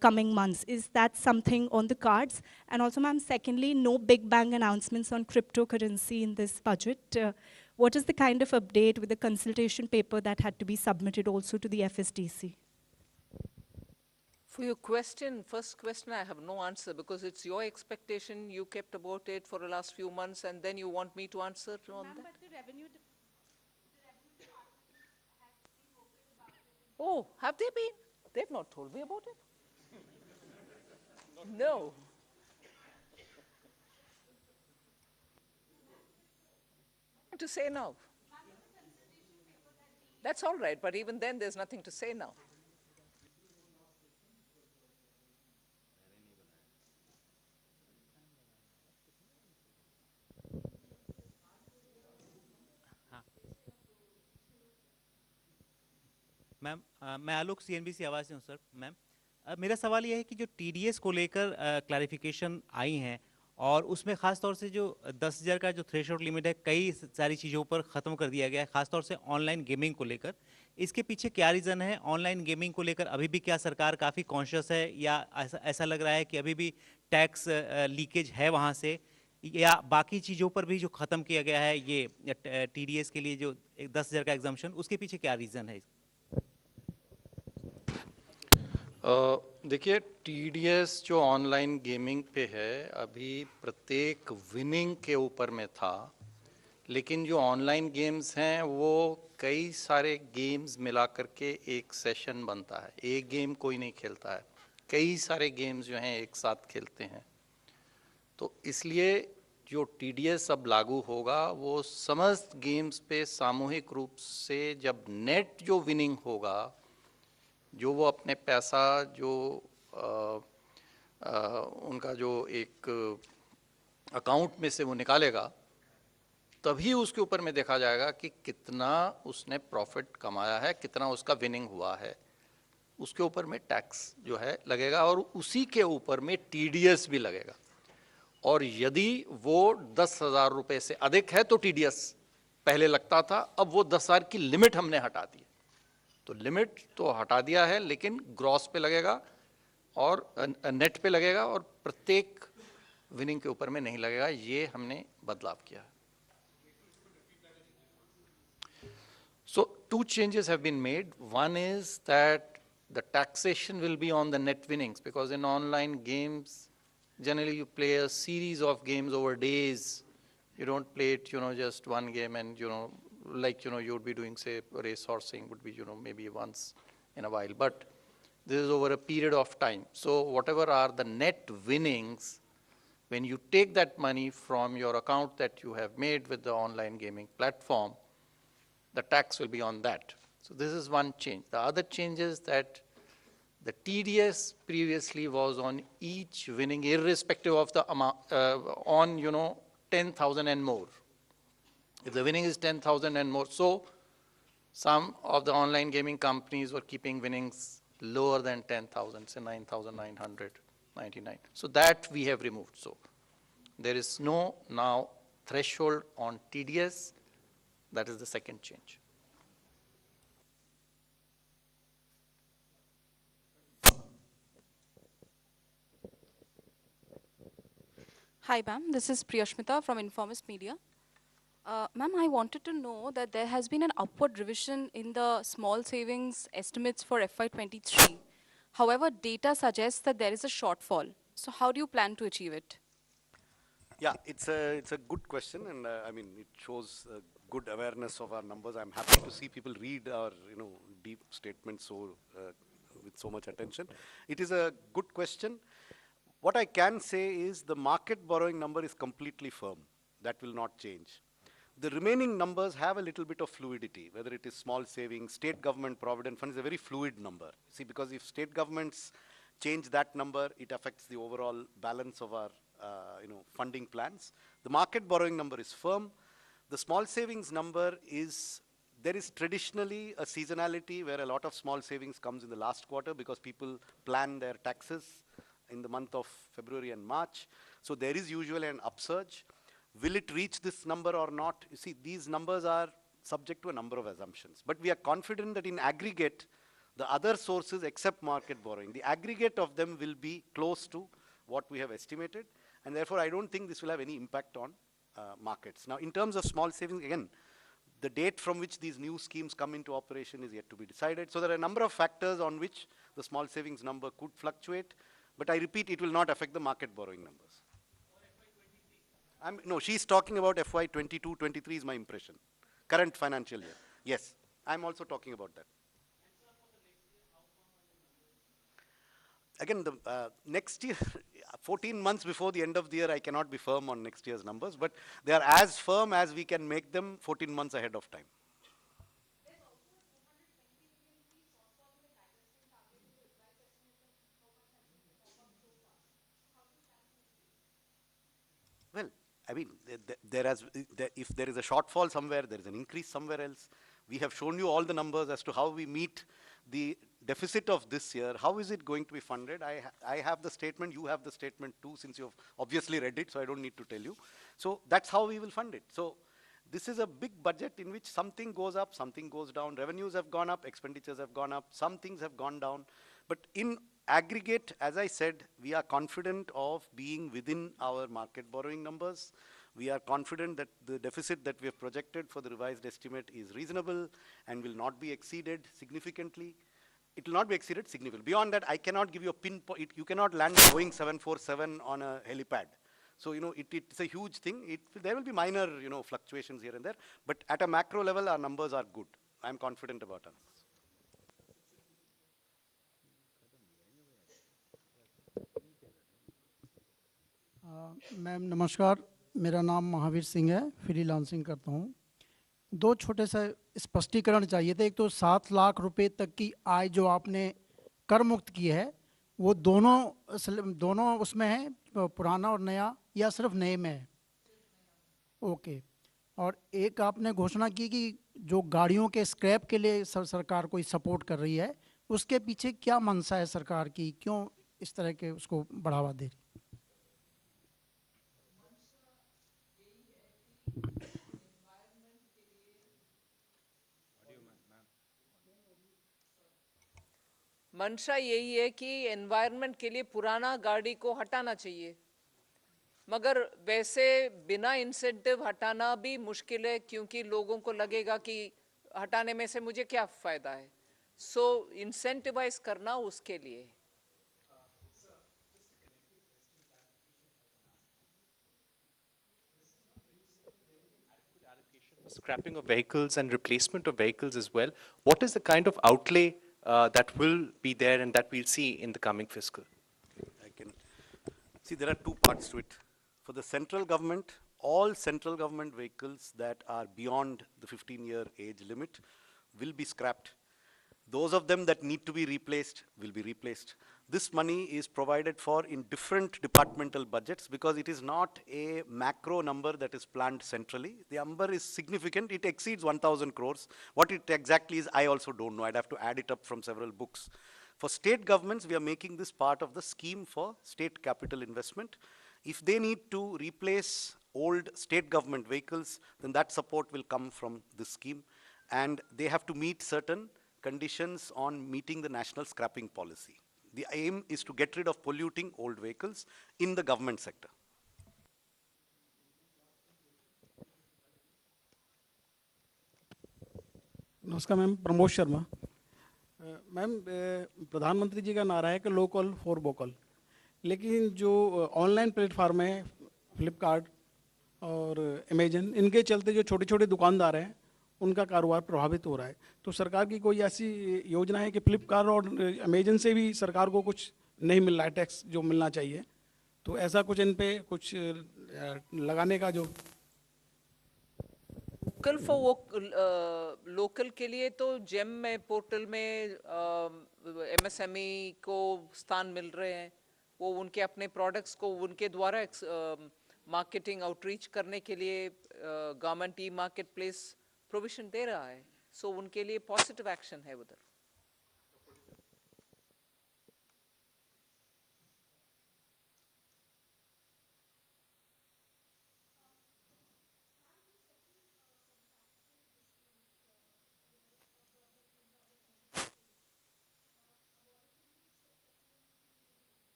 coming months. Is that something on the cards? And also, ma'am, secondly, no big bang announcements on cryptocurrency in this budget. What is the kind of update with the consultation paper that had to be submitted also to the FSDC? For your question, first question, I have no answer because it's your expectation. You kept about it for the last few months, and then you want me to answer on that? Oh, have they been? They've not told me about it. No. To say now. That's all right, but even then, there's nothing to say now. Ma'am मैं आलोक CNBC आवाज़ से हूँ sir. Ma'am मेरा सवाल ये है कि जो TDS को लेकर क्लैरिफिकेशन आई हैं और उसमें ख़ास तौर से जो 10,000 का जो थ्रेशोल्ड लिमिट है कई सारी चीज़ों पर ख़त्म कर दिया गया है, ख़ास तौर से ऑनलाइन गेमिंग को लेकर। इसके पीछे क्या रीज़न है? ऑनलाइन गेमिंग को लेकर अभी भी क्या सरकार काफ़ी कॉन्शियस है या ऐसा लग रहा है कि अभी भी टैक्स लीकेज है वहाँ से, या बाकी चीज़ों पर भी जो ख़त्म किया गया है ये TDS के लिए जो 10,000 का एग्जम्पशन, उसके पीछे क्या रीज़न है? देखिए TDS जो ऑनलाइन गेमिंग पे है अभी प्रत्येक विनिंग के ऊपर में था, लेकिन जो ऑनलाइन गेम्स हैं वो कई सारे गेम्स मिला करके एक सेशन बनता है। एक गेम कोई नहीं खेलता है, कई सारे गेम्स जो हैं एक साथ खेलते हैं। तो इसलिए जो TDS अब लागू होगा वो समस्त गेम्स पे सामूहिक रूप से जब नेट जो विनिंग होगा, जो वो अपने पैसा जो उनका जो एक अकाउंट में से वो निकालेगा, तभी उसके ऊपर में देखा जाएगा कि कितना उसने प्रॉफिट कमाया है, कितना उसका विनिंग हुआ है, उसके ऊपर में टैक्स जो है लगेगा और उसी के ऊपर में TDS भी लगेगा। और यदि वो 10,000 रुपये से अधिक है तो TDS पहले लगता था, अब वो 10,000 की लिमिट हमने हटा दी। तो लिमिट तो हटा दिया है, लेकिन ग्रॉस पे लगेगा और नेट पे लगेगा और प्रत्येक विनिंग के ऊपर में नहीं लगेगा। ये हमने बदलाव किया है। So 2 changes have been made. One is that the taxation will be on the net winnings, because in online games generally you play a series of games over days. You don't play it, just one game and like, you would be doing, say, race horsing would be, maybe once in a while. But this is over a period of time. So whatever are the net winnings, when you take that money from your account that you have made with the online gaming platform, the tax will be on that. So this is one change. The other change is that the TDS previously was on each winning, irrespective of the amount, on, 10,000 and more. If the winning is 10,000 and more, so some of the online gaming companies were keeping winnings lower than 10,000, say 9,999. So that we have removed. So there is no now threshold on TDS. That is the second change. Hi, ma'am. This is Priyashmita from Informist Media. Ma'am, I wanted to know that there has been an upward revision in the small savings estimates for FY23. However, data suggests that there is a shortfall. So how do you plan to achieve it? Yeah, it's a good question, and I mean, it shows good awareness of our numbers. I'm happy to see people read our, deep statements with so much attention. It is a good question. What I can say is the market borrowing number is completely firm. That will not change. The remaining numbers have a little bit of fluidity, whether it is small savings, state government provident fund is a very fluid number. See, because if state governments change that number, it affects the overall balance of our funding plans. The market borrowing number is firm. The small savings number is there is traditionally a seasonality where a lot of small savings comes in the last quarter because people plan their taxes in the month of February and March. So there is usually an upsurge. Will it reach this number or not? You see, these numbers are subject to a number of assumptions. But we are confident that in aggregate, the other sources except market borrowing, the aggregate of them will be close to what we have estimated. And therefore, I don't think this will have any impact on markets. Now, in terms of small savings, again, the date from which these new schemes come into operation is yet to be decided. So there are a number of factors on which the small savings number could fluctuate. But I repeat, it will not affect the market borrowing numbers. No, she's talking about FY 22-23 is my impression. Current financial year. Yes, I'm also talking about that. Again, the next year, 14 months before the end of the year, I cannot be firm on next year's numbers, but they are as firm as we can make them 14 months ahead of time. Well, I mean, if there is a shortfall somewhere, there is an increase somewhere else. We have shown you all the numbers as to how we meet the deficit of this year. How is it going to be funded? I have the statement, you have the statement too, since you've obviously read it, so I don't need to tell you. So that's how we will fund it. So this is a big budget in which something goes up, something goes down. Revenues have gone up, expenditures have gone up, some things have gone down. But in aggregate, as I said, we are confident of being within our market borrowing numbers. We are confident that the deficit that we have projected for the revised estimate is reasonable and will not be exceeded significantly. It will not be exceeded significantly. Beyond that, I cannot give you a pinpoint. You cannot land a Boeing 747 on a helipad. So, it's a huge thing. There will be minor, fluctuations here and there. But at a macro level, our numbers are good. I'm confident about us. Ma'am नमस्कार, मेरा नाम महावीर सिंह है, freelancing करता हूँ। दो छोटे से स्पष्टीकरण चाहिए थे। एक तो 7 लाख रुपए तक की आय जो आपने कर मुक्त की है, वो दोनों उसमें है, पुराना और नया, या सिर्फ नए में है? ओके। और एक आपने घोषणा की कि जो गाड़ियों के स्क्रैप के लिए सरकार कोई सपोर्ट कर रही है, उसके पीछे क्या मंशा है सरकार की? क्यों इस तरह के उसको बढ़ावा दे रही? मंशा यही है कि एनवायरनमेंट के लिए पुराना गाड़ी को हटाना चाहिए, मगर वैसे बिना इंसेंटिव हटाना भी मुश्किल है, क्योंकि लोगों को लगेगा कि हटाने में से मुझे क्या फायदा है। सो इंसेंटिवाइज करना उसके लिए। Scrapping of vehicles and replacement of vehicles as well. What is the kind of outlay that will be there and that we'll see in the coming fiscal? See, there are two parts to it. For the central government, all central government vehicles that are beyond the 15-year age limit will be scrapped. Those of them that need to be replaced will be replaced. This money is provided for in different departmental budgets because it is not a macro number that is planned centrally. The number is significant. It exceeds 1,000 crores. What it exactly is, I also don't know. I'd have to add it up from several books. For state governments, we are making this part of the scheme for state capital investment. If they need to replace old state government vehicles, then that support will come from this scheme. And they have to meet certain conditions on meeting the national scrapping policy. The aim is to get rid of polluting old vehicles in the government sector. नमस्कार ma'am, Pramod Sharma. Ma'am, प्रधानमंत्री जी का नारा है कि local for vocal, लेकिन जो online platform है, फ्लिपकार्ट और अमेजन, इनके चलते जो छोटे छोटे दुकानदार हैं, उनका कारोबार प्रभावित हो रहा है। तो सरकार की कोई ऐसी योजना है कि फ्लिपकार्ट और अमेजन से भी सरकार को कुछ नहीं मिल रहा है, टैक्स जो मिलना चाहिए, तो ऐसा कुछ इन पे कुछ लगाने का जो लोकल फॉर लोकल के लिए तो जेम में पोर्टल में एमएसएमई को स्थान मिल रहे हैं। वो उनके अपने प्रोडक्ट्स को उनके द्वारा मार्केटिंग आउटरीच करने के लिए government e market place provision दे रहा है। So उनके लिए positive action है उधर.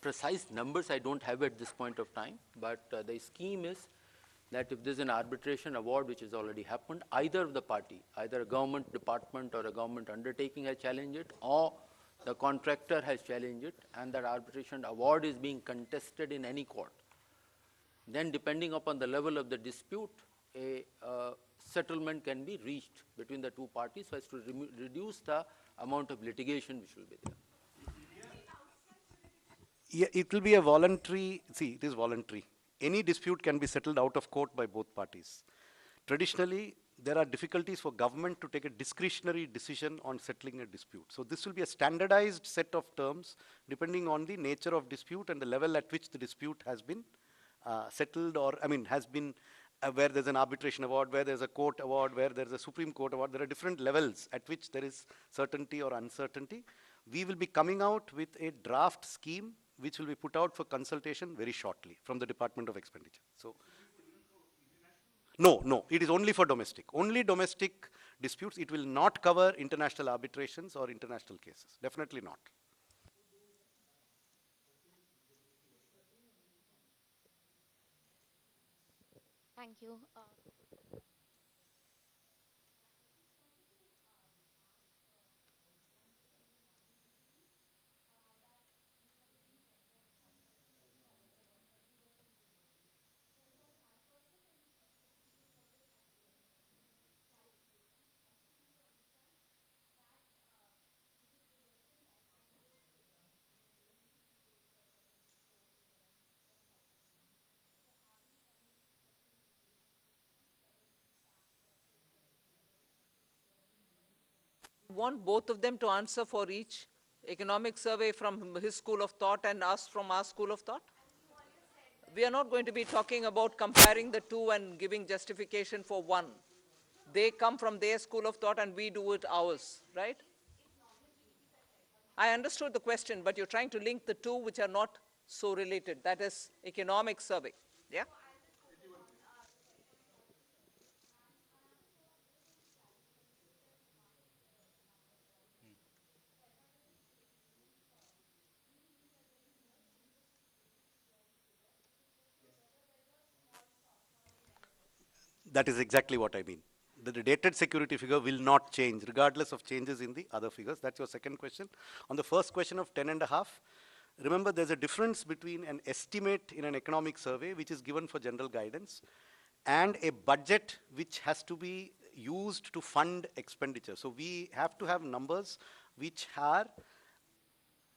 Precise numbers I don't have at this point of time, but the scheme is that if there's an arbitration award which has already happened, either of the party, either a government department or a government undertaking has challenged it, or the contractor has challenged it, and that arbitration award is being contested in any court, then depending upon the level of the dispute, a settlement can be reached between the two parties so as to reduce the amount of litigation which will be there. Yeah, it will be a voluntary, see, it is voluntary. Any dispute can be settled out of court by both parties. Traditionally, there are difficulties for government to take a discretionary decision on settling a dispute. So this will be a standardized set of terms depending on the nature of dispute and the level at which the dispute has been settled, or, I mean, has been where there's an arbitration award, where there's a court award, where there's a Supreme Court award. There are different levels at which there is certainty or uncertainty. We will be coming out with a draft scheme which will be put out for consultation very shortly from the Department of Expenditure. So, no, it is only for domestic. Only domestic disputes. It will not cover international arbitrations or international cases. Definitely not. Thank you. Want both of them to answer for each economic survey from his school of thought and us from our school of thought? We are not going to be talking about comparing the two and giving justification for one. They come from their school of thought and we do it ours, right? I understood the question, but you're trying to link the two which are not so related. That is economic survey, yeah? That is exactly what I mean. The dated security figure will not change regardless of changes in the other figures. That's your second question. On the first question of 10.5, remember there's a difference between an estimate in an economic survey, which is given for general guidance, and a budget which has to be used to fund expenditure. So we have to have numbers which are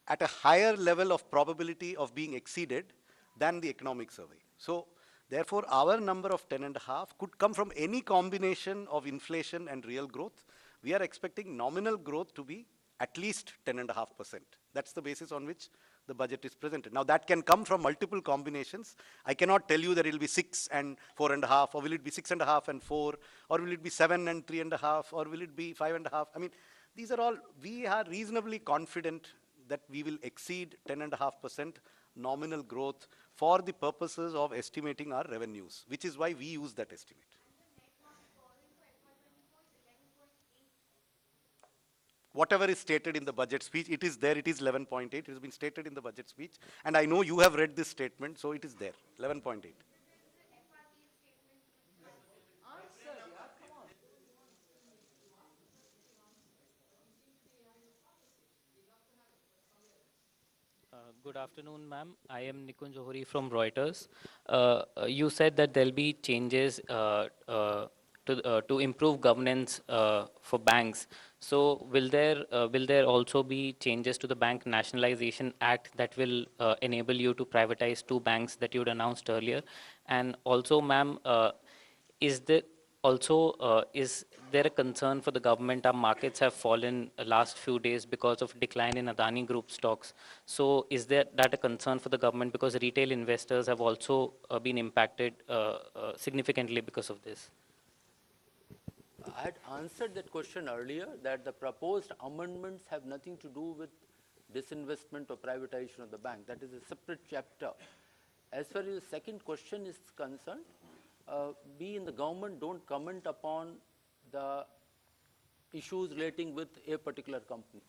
at a higher level of probability of being exceeded than the economic survey. So therefore, our number of 10.5 could come from any combination of inflation and real growth. We are expecting nominal growth to be at least 10.5%. That's the basis on which the budget is presented. Now that can come from multiple combinations. I cannot tell you that it will be 6 and 4.5, or will it be 6.5 and 4, or will it be 7 and 3.5, or will it be 5.5? I mean, these are all, we are reasonably confident that we will exceed 10.5% nominal growth for the purposes of estimating our revenues, which is why we use that estimate. Whatever is stated in the budget speech, it is there, it is 11.8, it has been stated in the budget speech, and I know you have read this statement, so it is there, 11.8. Good afternoon, ma'am. I am Nikun Johari from Reuters. You said that there'll be changes to improve governance for banks. So will there also be changes to the Bank Nationalization Act that will enable you to privatize two banks that you'd announced earlier? And also, ma'am, is there Also, is there a concern for the government? Our markets have fallen last few days because of decline in Adani Group stocks. So is that a concern for the government, because retail investors have also been impacted significantly because of this? I had answered that question earlier, that the proposed amendments have nothing to do with disinvestment or privatization of the bank. That is a separate chapter. As far as the second question is concerned, we in the government don't comment upon the issues relating with a particular company.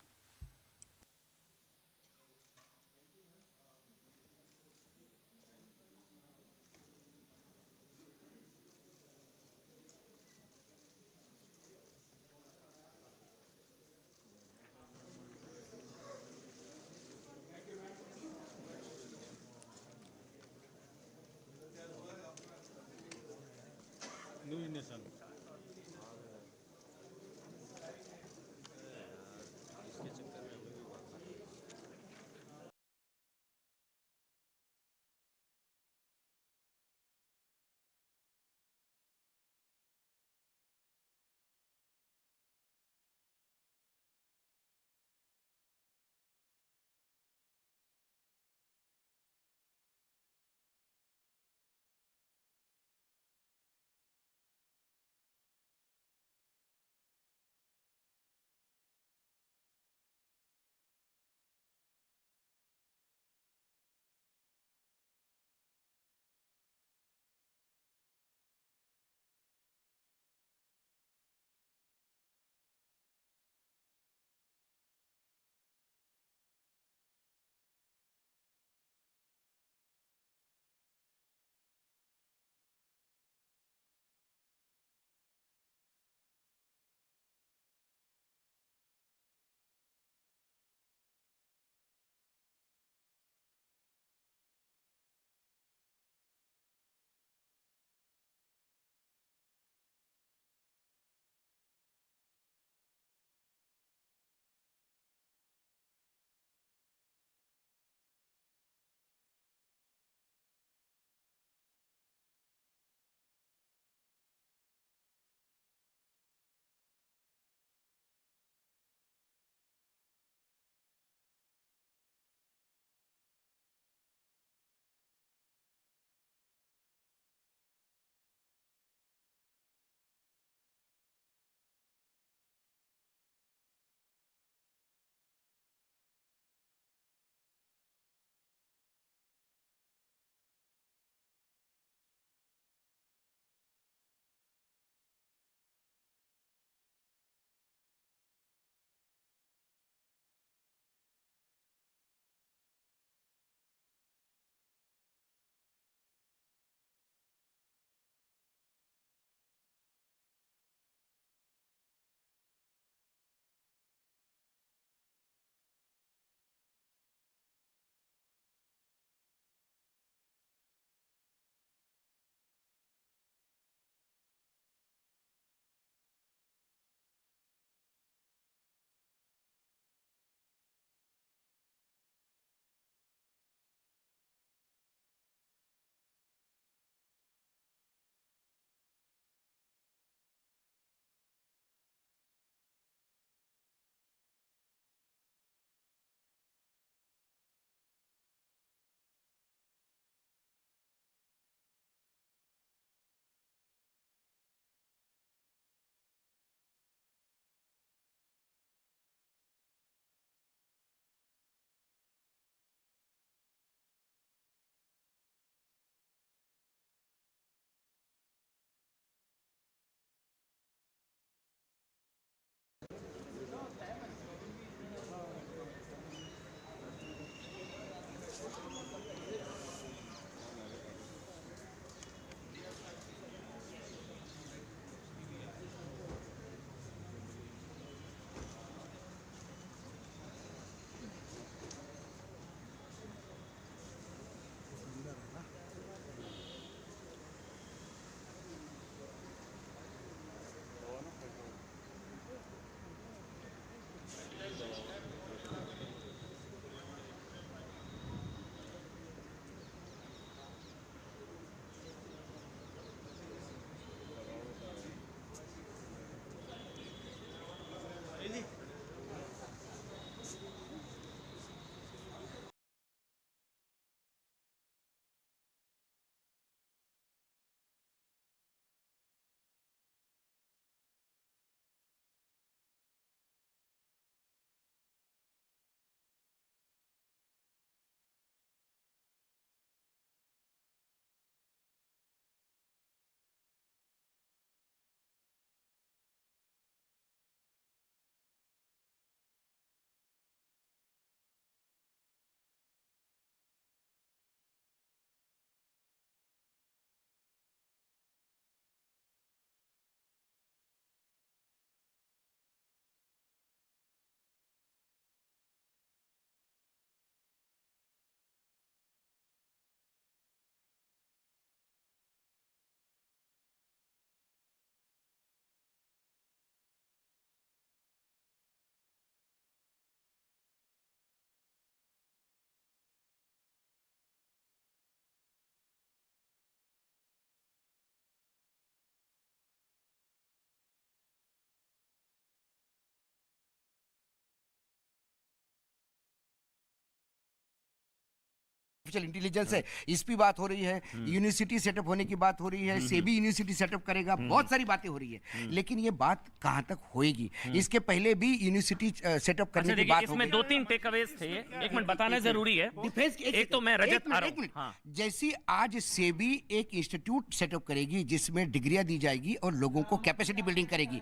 Artificial intelligence है, इस पे बात हो रही है, university setup होने की बात हो रही है, सेबी यूनिवर्सिटी सेटअप करेगा, बहुत सारी बातें हो रही है, लेकिन ये बात कहाँ तक होएगी? इसके पहले भी यूनिवर्सिटी सेटअप करने की बात हो इसमें 2-3 टेकअवेज थे, एक मिनट बताना जरूरी है। डिफेंस एक तो मैं रजत आ रहा हूं। हाँ। जैसी आज सेबी एक इंस्टीट्यूट सेटअप करेगी जिसमें डिग्रियां दी जाएगी और लोगों को कैपेसिटी बिल्डिंग करेगी,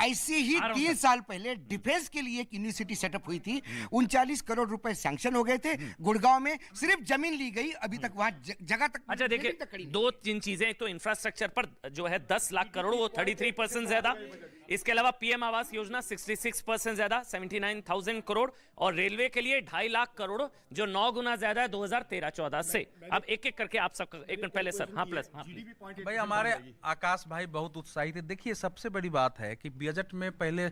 ऐसे ही 3 साल पहले डिफेंस के लिए एक यूनिवर्सिटी सेटअप हुई थी, 39 करोड़ रुपए सैंक्शन हो गए थे, गुड़गांव में सिर्फ जमीन ली गई, अभी तक वहां जगह तक। अच्छा देखिए, 2-3 चीजें, एक तो इंफ्रास्ट्रक्चर पर जो है 10 लाख करोड़, वो 33% ज्यादा, इसके अलावा पीएम आवास योजना 66% ज्यादा 79,000 करोड़, और रेलवे के लिए 2.5 लाख करोड़ जो 9 गुना ज्यादा है 2013-14 से। अब एक एक करके आप सब, एक मिनट पहले सर। हाँ प्लस भाई, हमारे आकाश भाई बहुत उत्साहित है। देखिए, सबसे बड़ी बात है कि बजट में पहले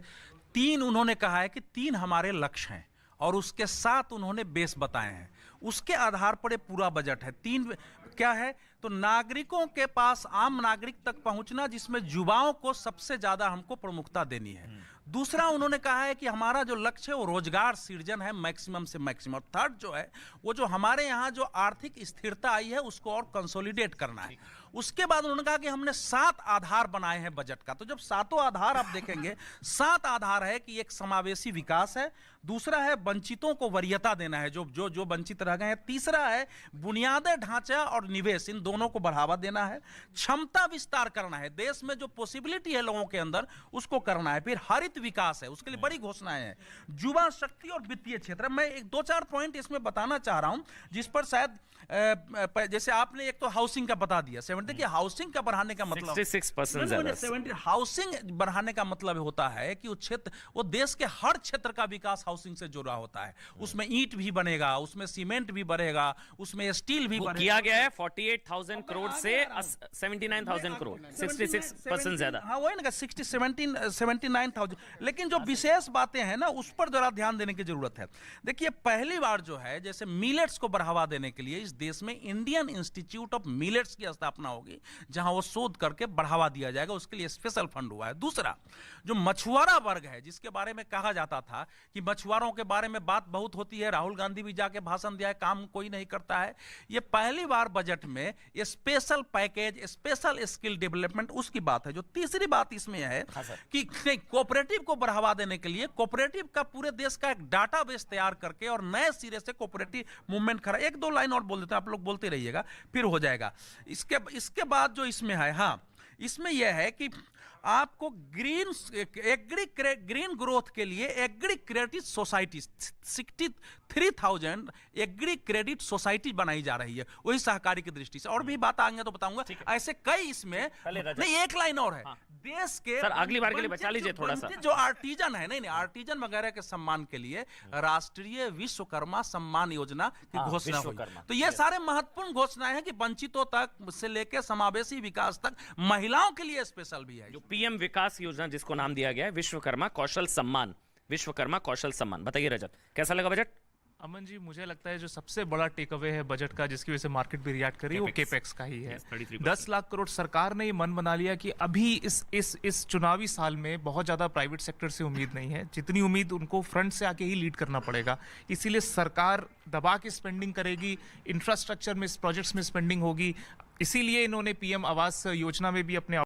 3 उन्होंने कहा है कि 3 हमारे लक्ष्य हैं, और उसके 7 उन्होंने बेस बताए हैं, उसके आधार पर ये पूरा बजट है। 3 क्या है? तो नागरिकों के पास, आम नागरिक तक पहुंचना, जिसमें युवाओं को सबसे ज्यादा हमको प्रमुखता देनी है। दूसरा उन्होंने कहा है कि हमारा जो लक्ष्य है वो रोजगार सृजन है, मैक्सिमम से मैक्सिमम। और थर्ड जो है वो जो हमारे यहाँ जो आर्थिक स्थिरता आई है उसको और कंसोलिडेट करना है। उसके बाद उन्होंने कहा कि हमने 7 आधार बनाए हैं बजट का। तो जब 7 आधार आप देखेंगे, 7 आधार है कि एक समावेशी विकास है, दूसरा है वंचितों को वरीयता देना है, जो वंचित रह गए हैं, तीसरा है बुनियादी ढांचा और निवेश, इन दोनों को बढ़ावा देना है, क्षमता विस्तार करना है, देश में जो पॉसिबिलिटी है लोगों के अंदर उसको करना है, फिर हरित विकास है, उसके लिए बड़ी घोषणाएं हैं, युवा शक्ति और वित्तीय क्षेत्र। मैं 2-4 पॉइंट इसमें बताना चाह रहा हूं जिस पर शायद जैसे आपने एक तो हाउसिंग का बता दिया, 70, देखिए हाउसिंग का बढ़ाने का मतलब 66% ज्यादा, 70 हाउसिंग बढ़ाने का मतलब होता है कि वो क्षेत्र, वो देश के हर क्षेत्र का विकास हाउसिंग से जुड़ा होता है। उसमें ईंट भी बनेगा, उसमें सीमेंट भी बढ़ेगा, उसमें स्टील भी बढ़ेगा। किया गया है 48,000 करोड़ से 79,000 करोड़, 66% ज्यादा। हाँ वही ना, 79,000। लेकिन जो विशेष बातें हैं ना, उस पर जरा ध्यान देने की जरूरत है। देखिए, पहली बार जो है, जैसे मिलेट्स को बढ़ावा देने के लिए इस देश में इंडियन इंस्टीट्यूट ऑफ मिलेट्स की स्थापना होगी, जहां वो शोध करके बढ़ावा दिया जाएगा, उसके लिए स्पेशल फंड हुआ है। दूसरा, जो मछुआरा वर्ग है, जिसके बारे में कहा जाता था कि मछुआरों के बारे में बात बहुत होती है, राहुल गांधी भी जाके भाषण दिया है, काम कोई नहीं करता है, ये पहली बार बजट में special package, special skill development, उसकी बात है। जो तीसरी बात इसमें है कि कोऑपरेटिव को बढ़ावा देने के लिए कोऑपरेटिव का पूरे देश का एक डाटाबेस तैयार करके और नए सिरे से कोऑपरेटिव मूवमेंट खड़ा। 1-2 लाइन और बोल देते हैं, आप लोग बोलते रहिएगा, फिर हो जाएगा। इसके बाद जो इसमें है, हाँ, इसमें यह है कि आपको ग्रीन ग्रोथ के लिए agri credit society 63,000 agri credit society बनाई जा रही है, वही सहकारी की दृष्टि से। और भी बात आएंगे तो बताऊंगा। ऐसे कई इसमें नहीं, एक लाइन और है। देश के सर अगली बार के लिए बचा लीजिए थोड़ा सा। जो आर्टिजन है, नहीं आर्टिजन वगैरह के सम्मान के लिए राष्ट्रीय विश्वकर्मा सम्मान योजना की घोषणा हुई। तो ये सारे महत्वपूर्ण घोषणाएं हैं कि वंचितों तक से लेकर समावेशी विकास तक, महिलाओं के लिए स्पेशल भी है। जो पीएम विकास योजना जिसको नाम दिया गया है विश्वकर्मा कौशल सम्मान, विश्वकर्मा कौशल सम्मान। बताइए रजत, कैसा लगा बजट? अमन जी, मुझे लगता है जो सबसे बड़ा टेक अवे है बजट का, जिसकी वजह से मार्केट भी रिएक्ट करी, वो केपेक्स का ही है। 10 लाख करोड़ सरकार ने ये मन बना लिया कि अभी इस चुनावी साल में बहुत ज़्यादा प्राइवेट सेक्टर से उम्मीद नहीं है, जितनी उम्मीद उनको फ्रंट से आके ही लीड करना पड़ेगा। इसीलिए सरकार दबा के स्पेंडिंग करेगी, इंफ्रास्ट्रक्चर में, प्रोजेक्ट्स में स्पेंडिंग होगी। इसीलिए इन्होंने पीएम आवास योजना में भी अपने